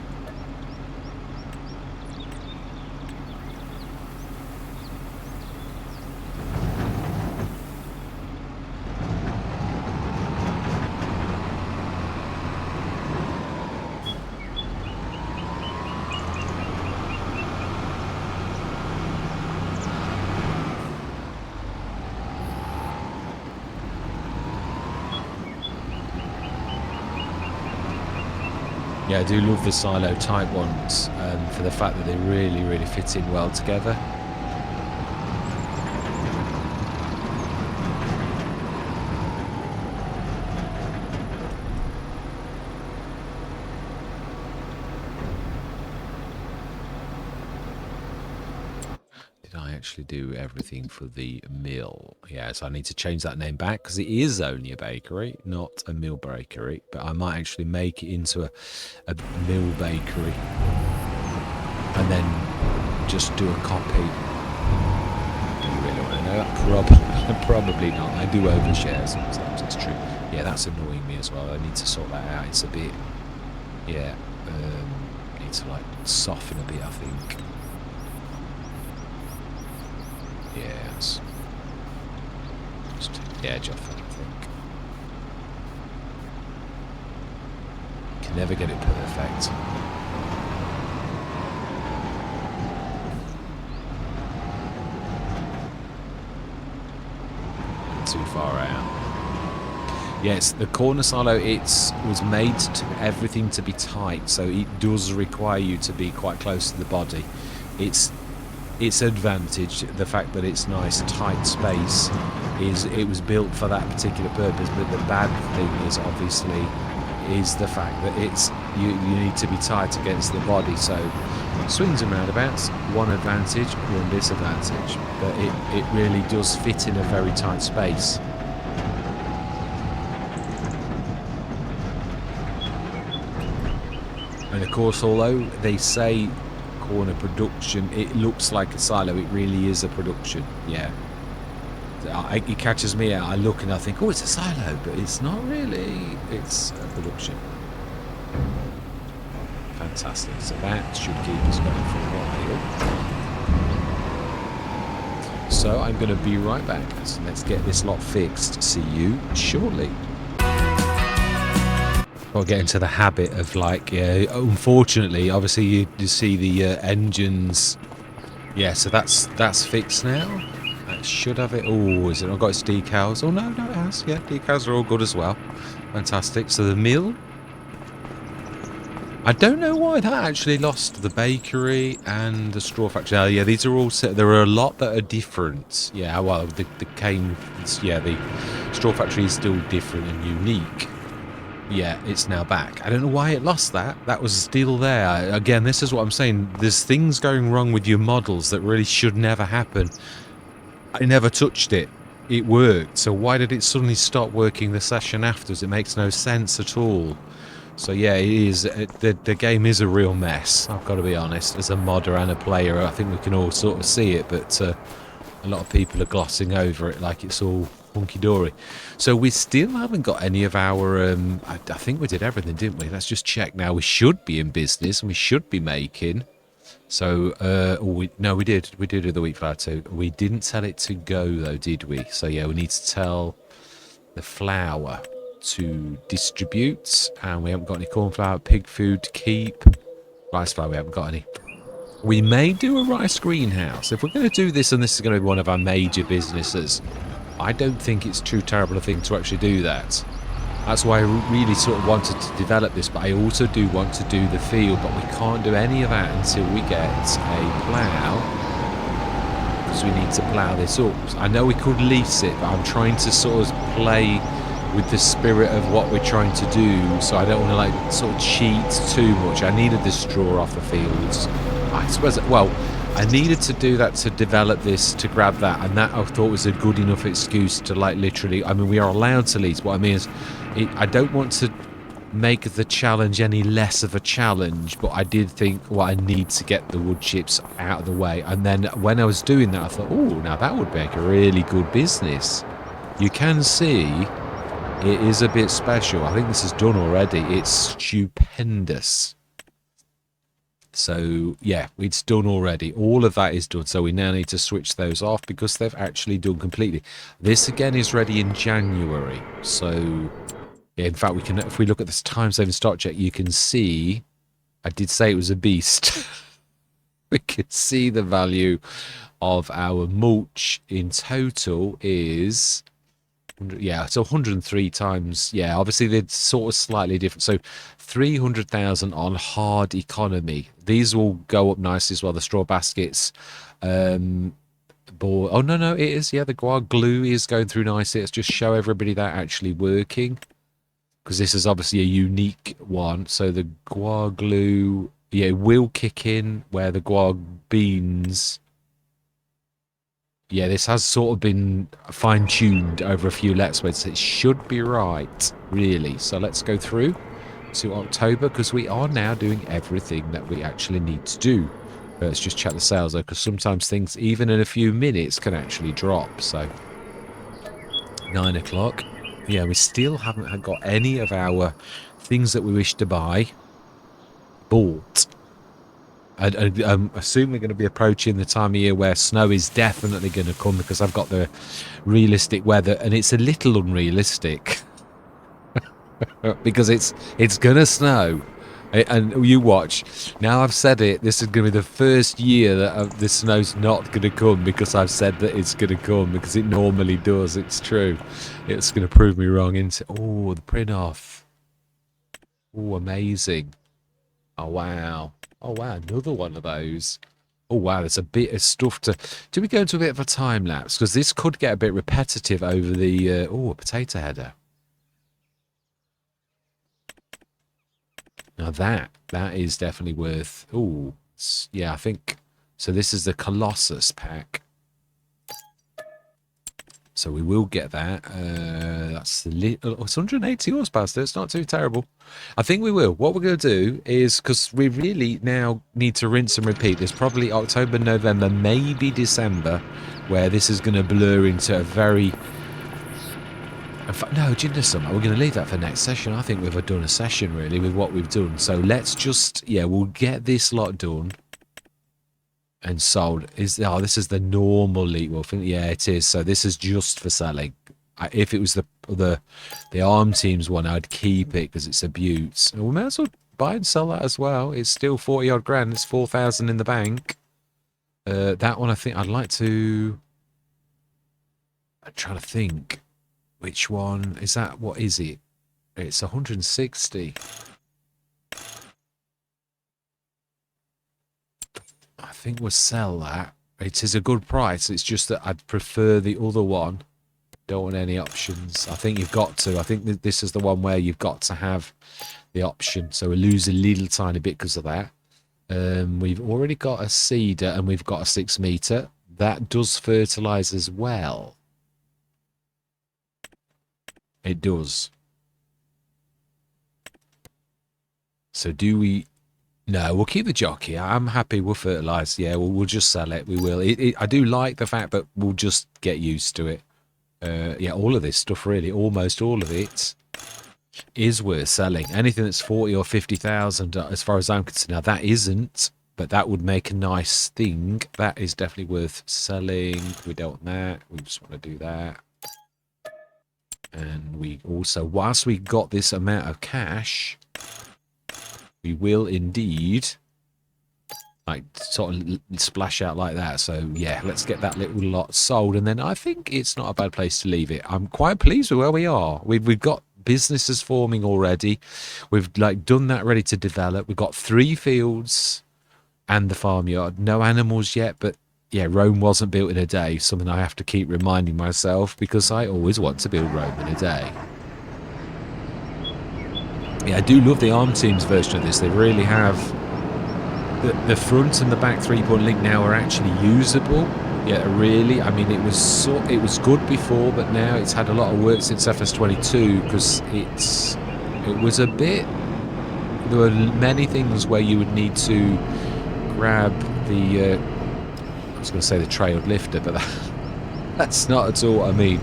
Yeah, I do love the silo type ones for the fact that they really, really fit in well together. Did I actually do everything for the mill? Yeah, so I need to change that name back because it is only a bakery, not a mill bakery. But I might actually make it into a mill bakery and then just do a copy. Do you really want to know that? Probably not. I do overshare sometimes, it's true. Yeah, that's annoying me as well. I need to sort that out. It's a bit, yeah, need to like soften a bit, I think. Yes. Just take the edge off it, I think. Can never get it perfect. Too far out. Yes, the corner silo, was made to everything to be tight, so it does require you to be quite close to the body. Its advantage, the fact that it's nice tight space, is it was built for that particular purpose. But the bad thing is obviously the fact that you need to be tight against the body. So swings and roundabouts, one advantage, one disadvantage, but it really does fit in a very tight space. And of course, although they say corner production, it looks like a silo, it really is a production. Yeah, it catches me out. I look and I think, oh, it's a silo, but it's not really. It's a production. Fantastic. So that should keep us going for a while. So I'm going to be right back. So let's get this lot fixed. See you shortly. I'll get into the habit of like, unfortunately, obviously you see the engines. Yeah, so that's fixed now. That should have it. Oh, is it not got its decals? Oh, no, it has. Yeah, decals are all good as well. Fantastic. So the mill. I don't know why that actually lost the bakery and the straw factory. Oh, yeah, these are all set. There are a lot that are different. Yeah, well, the cane, the straw factory is still different and unique. Yeah, it's now back. I don't know why it lost that. That was still there. Again, this is what I'm saying. There's things going wrong with your models that really should never happen. I never touched it. It worked. So why did it suddenly stop working the session afterwards? It makes no sense at all. So yeah, it is. The game is a real mess. I've got to be honest. As a modder and a player, I think we can all sort of see it, but a lot of people are glossing over it like it's all hunky-dory. So we still haven't got any of our... I think we did everything, didn't we? Let's just check now. We should be in business and we should be making... So, we did. We did do the wheat flour too. We didn't tell it to go though, did we? So yeah, we need to tell the flour. to distribute, and we haven't got any corn flour, pig food to keep. Rice flour, we haven't got any. We may do a rice greenhouse. If we're going to do this, and this is going to be one of our major businesses, I don't think it's too terrible a thing to actually do that. That's why I really sort of wanted to develop this, but I also do want to do the field, but we can't do any of that until we get a plough, because we need to plough this up. I know we could lease it, but I'm trying to sort of play with the spirit of what we're trying to do, so I don't want to like sort of cheat too much. I needed the straw off the fields. I suppose, well, I needed to do that to develop this, to grab that, and that I thought was a good enough excuse to like literally, I mean, we are allowed to lease. What I mean is, I don't want to make the challenge any less of a challenge, but I did think, well, I need to get the wood chips out of the way. And then when I was doing that, I thought, oh, now that would make a really good business. You can see it is a bit special. I think this is done already. It's stupendous. So yeah, it's done already. All of that is done. So we now need to switch those off because they've actually done completely. This again is ready in January. So yeah, in fact, we can, if we look at this time saving stock check, you can see, I did say it was a beast. We can see the value of our mulch in total is, yeah, so 103 times, yeah, obviously they're sort of slightly different. So 300,000 on hard economy. These will go up nicely as well, the straw baskets. Oh no, it is, yeah, the guar glue is going through nicely. Let's just show everybody that actually working, because this is obviously a unique one. So the guar glue, yeah, it will kick in, where the guar beans, yeah, this has sort of been fine-tuned over a few Let's Plays. It should be right, really. So let's go through to October, because we are now doing everything that we actually need to do. Let's just check the sales, though, because sometimes things, even in a few minutes, can actually drop. So 9 o'clock. Yeah, we still haven't got any of our things that we wish to buy bought. I assume we're going to be approaching the time of year where snow is definitely going to come, because I've got the realistic weather, and it's a little unrealistic because it's going to snow. And you watch. Now I've said it, this is going to be the first year that the snow's not going to come, because I've said that it's going to come, because it normally does. It's true. It's going to prove me wrong, isn't it? Oh, the print off. Oh, amazing. Oh, wow. Oh, wow, another one of those. Oh, wow, there's a bit of stuff to... Do we go into a bit of a time lapse? Because this could get a bit repetitive over the... oh, a potato header. Now that is definitely worth... Oh, yeah, I think... So this is the Colossus pack. So we will get that. That's it's 180 horsepower, so it's not too terrible. I think we will. What we're going to do is, because we really now need to rinse and repeat. There's probably October, November, maybe December, where this is going to blur into a very... In fact, no, do you know something? We're going to leave that for next session. I think we've done a session, really, with what we've done. So let's just... Yeah, we'll get this lot done and sold. This is the normal leak wolf. Yeah, it is. So this is just for selling. If it was the arm teams one, I'd keep it because it's a beaut. We may as well buy and sell that as well. It's still 40 odd grand. It's 4,000 in the bank. That one, I think I'd like to... I'm trying to think which one is that. What is it? It's 160. I think we'll sell that. It is a good price. It's just that I'd prefer the other one. Don't want any options. I think you've got to. I think that this is the one where you've got to have the option. So we lose a little tiny bit because of that. We've already got a cedar and we've got a 6 meter. That does fertilise as well. It does. So do we... No, we'll keep the jockey. I'm happy. We'll fertilise. Yeah, we'll just sell it. We will. I do like the fact that we'll just get used to it. Yeah, all of this stuff, really, almost all of it, is worth selling. Anything that's 40 or 50,000, as far as I'm concerned. Now, that isn't, but that would make a nice thing. That is definitely worth selling. We don't want that. We just want to do that. And we also, whilst we got this amount of cash, we will indeed like sort of splash out like that. So yeah, let's get that little lot sold, and then I think it's not a bad place to leave it. I'm quite pleased with where we are. We've got businesses forming already. We've like done that, ready to develop. We've got 3 fields and the farmyard. No animals yet, but yeah, Rome wasn't built in a day. Something I have to keep reminding myself, because I always want to build Rome in a day. Yeah, I do love the ARM Teams version of this. They really have the front and the back 3-point link now are actually usable. Yeah, really. I mean, it was good before, but now it's had a lot of work since FS25, because it was a bit. There were many things where you would need to grab the. I was going to say the trailed lifter, but that's not at all what I mean.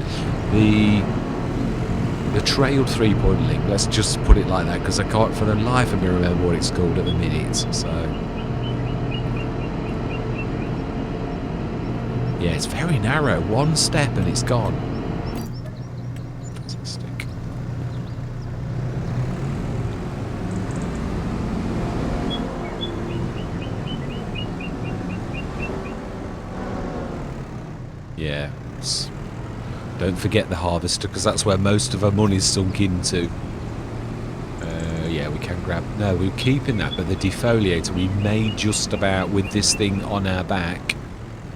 The trailed 3-point link. Let's just put it like that, because I can't for the life of me remember what it's called at the minute. So. Yeah, it's very narrow. One step and it's gone. Fantastic. Yeah. Don't forget the harvester, because that's where most of our money's sunk into. Yeah, we can grab... No, we're keeping that, but the defoliator, we may just about, with this thing on our back...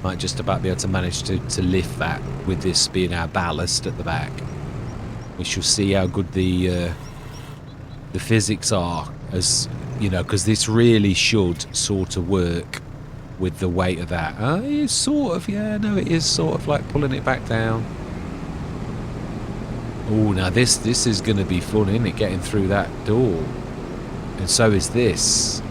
might just about be able to manage to lift that with this being our ballast at the back. We shall see how good the physics are, as you know, because this really should sort of work with the weight of that. It's sort of, yeah, no, it is sort of like pulling it back down. Oh, now this is going to be fun, isn't it? Getting through that door, and so is this.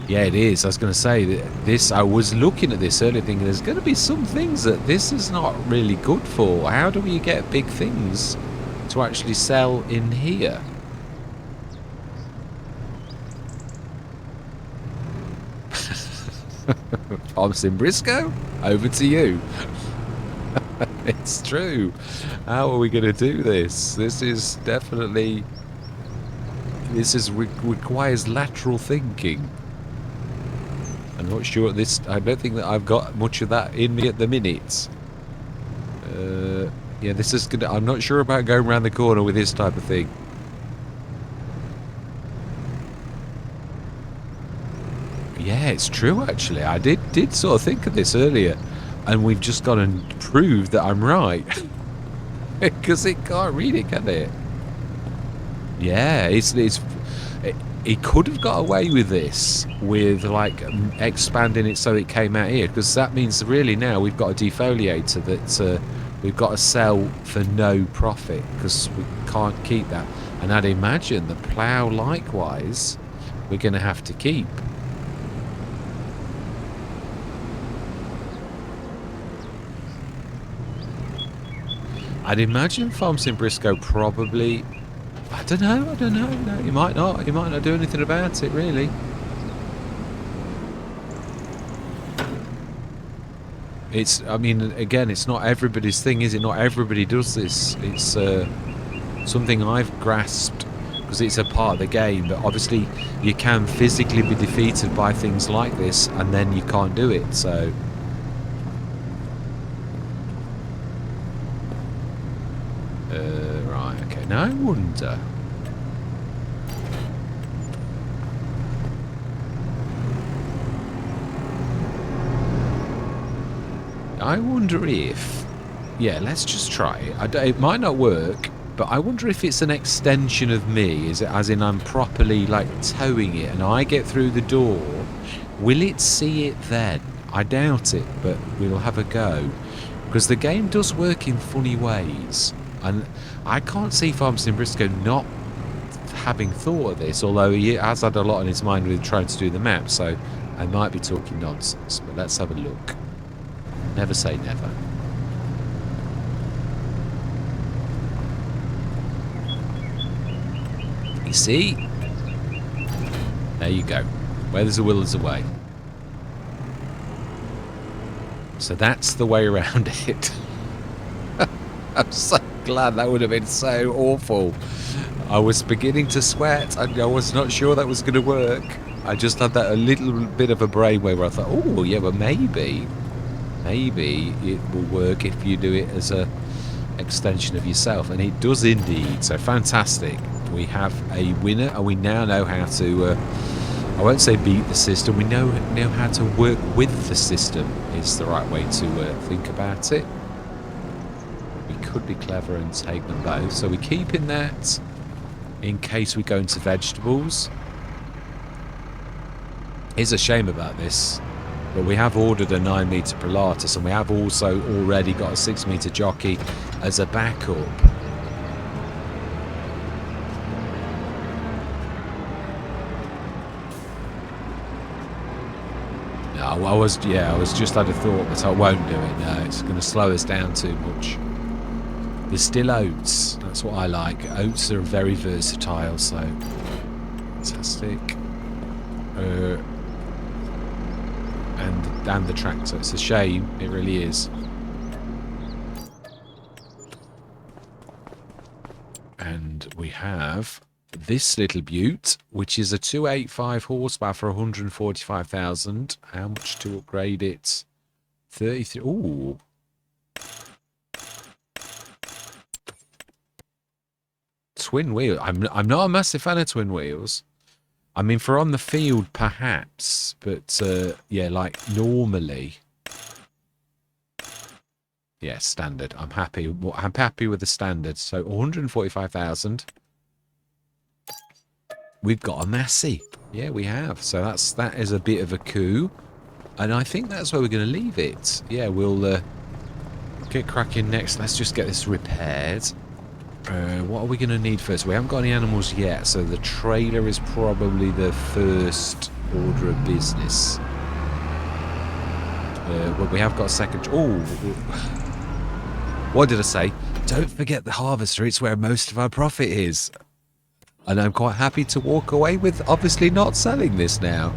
Yeah, it is. I was going to say that this. I was looking at this earlier, thinking there's going to be some things that this is not really good for. How do we get big things to actually sell in here? Farm Sim Brisco, over to you. It's true. How are we going to do this? This is definitely. Requires lateral thinking. I'm not sure this. I don't think that I've got much of that in me at the minute. Yeah, this is gonna. I'm not sure about going around the corner with this type of thing. Yeah, it's true. Actually, I did sort of think of this earlier, and we've just got to prove that I'm right, because it can't read it, can it? Yeah, he could have got away with this, with like expanding it so it came out here, because that means really now we've got a defoliator that we've got to sell for no profit, because we can't keep that. And I'd imagine the plough likewise we're going to have to keep. I'd imagine Farm Sim Brisco probably... I don't know. No, you might not. You might not do anything about it, really. It's, I mean, again, it's not everybody's thing, is it? Not everybody does this. It's something I've grasped, because it's a part of the game, but obviously you can physically be defeated by things like this, and then you can't do it, so... Right, okay, now I wonder... I wonder if... Yeah, let's just try it. It might not work, but I wonder if it's an extension of me, is it, as in I'm properly, like, towing it, and I get through the door. Will it see it then? I doubt it, but we'll have a go. Because the game does work in funny ways. And I can't see Farm Sim Brisco not having thought of this, although he has had a lot on his mind with trying to do the map, so I might be talking nonsense, but let's have a look. Never say never. You see? There you go. Where there's a will, there's a way. So that's the way around it. I'm so glad. That would have been so awful. I was beginning to sweat. I was not sure that was going to work. I just had that a little bit of a brainwave where I thought, oh, yeah, well, maybe it will work if you do it as a extension of yourself. And it does indeed. So fantastic. We have a winner, and we now know how to, I won't say beat the system, we know how to work with the system is the right way to think about it. We could be clever and take them both. So we're keeping that in case we go into vegetables. It's a shame about this, but we have ordered a 9-metre Pilatus, and we have also already got a 6-metre jockey as a backup. No, I was just had a thought, but I won't do it. No, it's going to slow us down too much. There's still oats. That's what I like. Oats are very versatile, so fantastic. And the tractor. It's a shame. It really is. And we have this little beaut, which is a 285 horsepower for 145,000. How much to upgrade it? 33. Ooh. Twin wheel. I'm not a massive fan of twin wheels. I mean, for on the field, perhaps, but yeah, like normally, yeah, standard. I'm happy. I'm happy with the standard. So 145,000. We've got a Massey. Yeah, we have. So that is a bit of a coup, and I think that's where we're going to leave it. Yeah, we'll get cracking next. Let's just get this repaired. What are we going to need first? We haven't got any animals yet, so the trailer is probably the first order of business. But we have got a second. Oh, what did I say? Don't forget the harvester. It's where most of our profit is. And I'm quite happy to walk away with obviously not selling this now.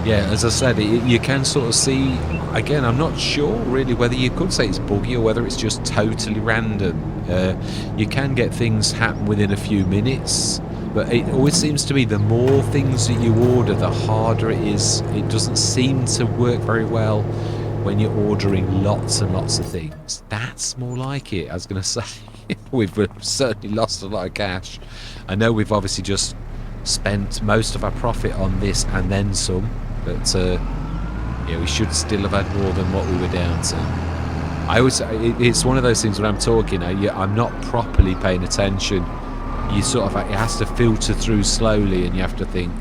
Yeah, as I said, you can sort of see, again, I'm not sure really whether you could say it's buggy or whether it's just totally random. You can get things happen within a few minutes, but it always seems to me the more things that you order, the harder it is. It doesn't seem to work very well when you're ordering lots and lots of things. That's more like it, I was going to say. We've certainly lost a lot of cash. I know we've obviously just spent most of our profit on this and then some. But yeah, we should still have had more than what we were down to. I always, it's one of those things when I'm talking, I'm not properly paying attention. You sort of, it has to filter through slowly, and you have to think,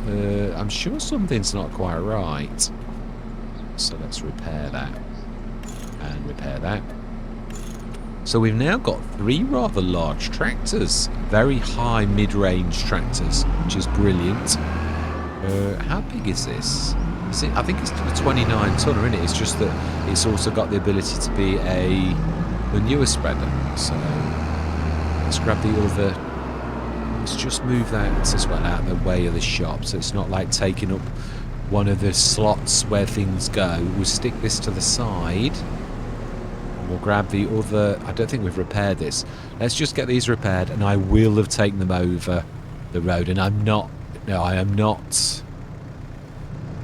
I'm sure something's not quite right. So let's repair that and repair that. So we've now got 3 rather large tractors, very high mid-range tractors, which is brilliant. How big is this? I think it's a 29 tonner, isn't it? It's just that it's also got the ability to be a manure spreader. So let's grab the other. Let's just move that as well out of the way of the shop, so it's not like taking up one of the slots where things go. We'll stick this to the side. And we'll grab the other. I don't think we've repaired this. Let's just get these repaired, and I will have taken them over the road. And I'm not. No, I am not.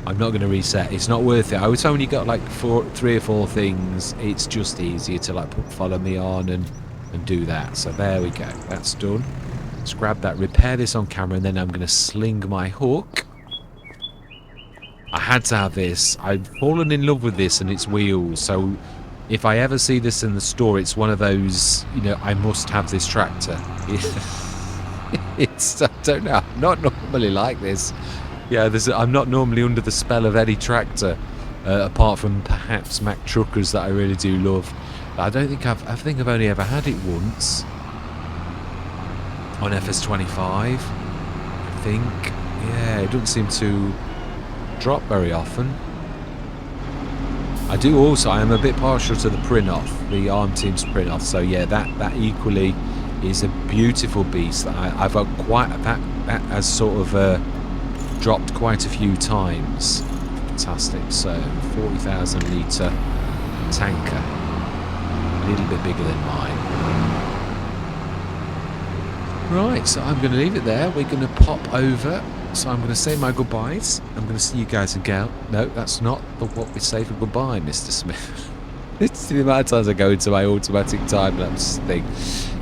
I'm not going to reset. It's not worth it. I would say when you got like 3 or 4 things, it's just easier to like follow me on and do that. So there we go. That's done. Let's grab that, repair this on camera, and then I'm going to sling my hook. I had to have this. I've fallen in love with this and its wheels. So if I ever see this in the store, it's one of those, you know, I must have this tractor. It's, I don't know, I'm not normally like this. Yeah, I'm not normally under the spell of any tractor, apart from perhaps Mack truckers that I really do love. But I don't think I think I've only ever had it once on FS25. I think, yeah, it doesn't seem to drop very often. I do also, I am a bit partial to the print off, the Arm Team's print off. So yeah, that equally is a beautiful beast. I've got quite that has sort of dropped quite a few times. Fantastic. So 40,000 litre tanker. A little bit bigger than mine. Right, so I'm going to leave it there. We're going to pop over. So I'm going to say my goodbyes. I'm going to see you guys again. No, that's not what we say for goodbye, Mr. Smith. It's the amount of times I go into my automatic time-lapse thing.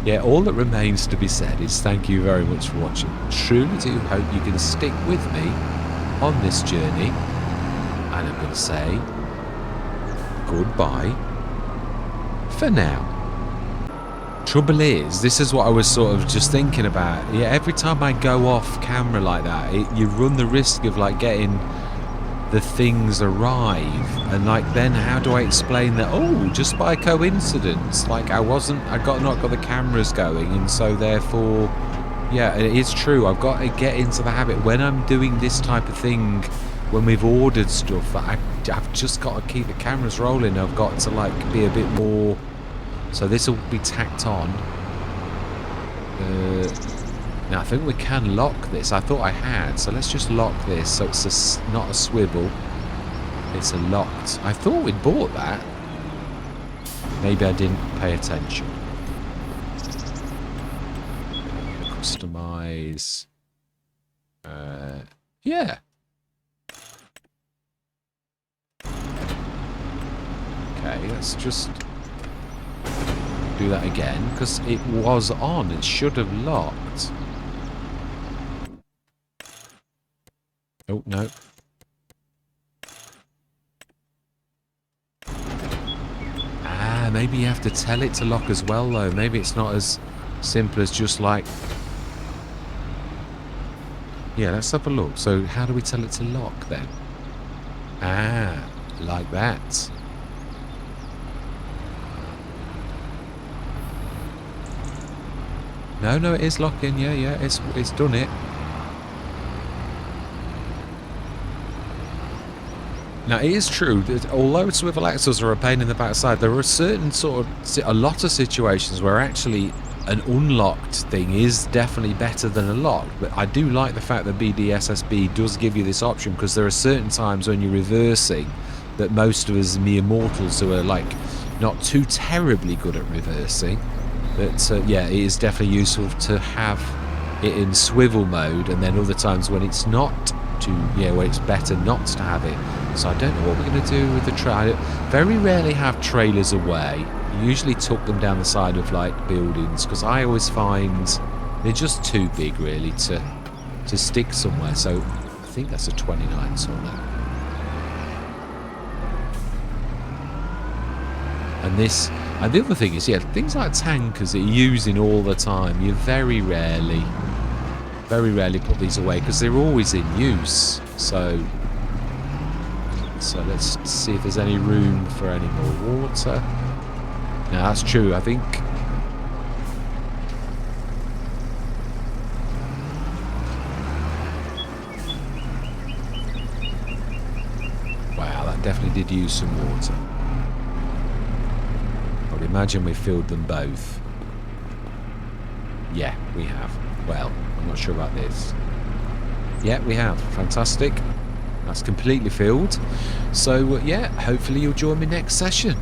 Yeah, all that remains to be said is thank you very much for watching. Truly do hope you can stick with me on this journey. And I'm going to say goodbye for now. Trouble is, this is what I was sort of just thinking about. Yeah, every time I go off camera like that, you run the risk of like getting the things arrive, and like then how do I explain that? Oh, just by coincidence, like not got the cameras going, and so therefore, yeah, it is true. I've got to get into the habit when I'm doing this type of thing. When we've ordered stuff, I've just got to keep the cameras rolling. I've got to like be a bit more. So this will be tacked on. Now I think we can lock this. I thought I had, so let's just lock this. So it's not a swivel. It's a locked. I thought we'd bought that. Maybe I didn't pay attention. Customize. Yeah. Okay, let's just do that again, because it was on. It should have locked. Oh, no. Ah, maybe you have to tell it to lock as well, though. Maybe it's not as simple as just like... Yeah, let's have a look. So how do we tell it to lock, then? Ah, like that. No, it is locking. Yeah, it's done it. Now, it is true that although swivel axles are a pain in the backside, there are a lot of situations where actually an unlocked thing is definitely better than a locked. But I do like the fact that BDSSB does give you this option, because there are certain times when you're reversing that most of us mere mortals who are like not too terribly good at reversing. But yeah, it is definitely useful to have it in swivel mode, and then other times when it's not where it's better not to have it. So I don't know what we're going to do with the trailer. Very rarely have trailers away. You usually tuck them down the side of like buildings, because I always find they're just too big really to stick somewhere. So I think that's a 29 tonner. And the other thing is, yeah, things like tankers that you're using all the time, you very rarely put these away, because they're always in use. So let's see if there's any room for any more water. Now that's true, I think. Wow, that definitely did use some water. I would imagine we filled them both. Yeah, we have. Well, I'm not sure about this. Yeah, we have. Fantastic. That's completely filled. So, yeah, hopefully you'll join me next session.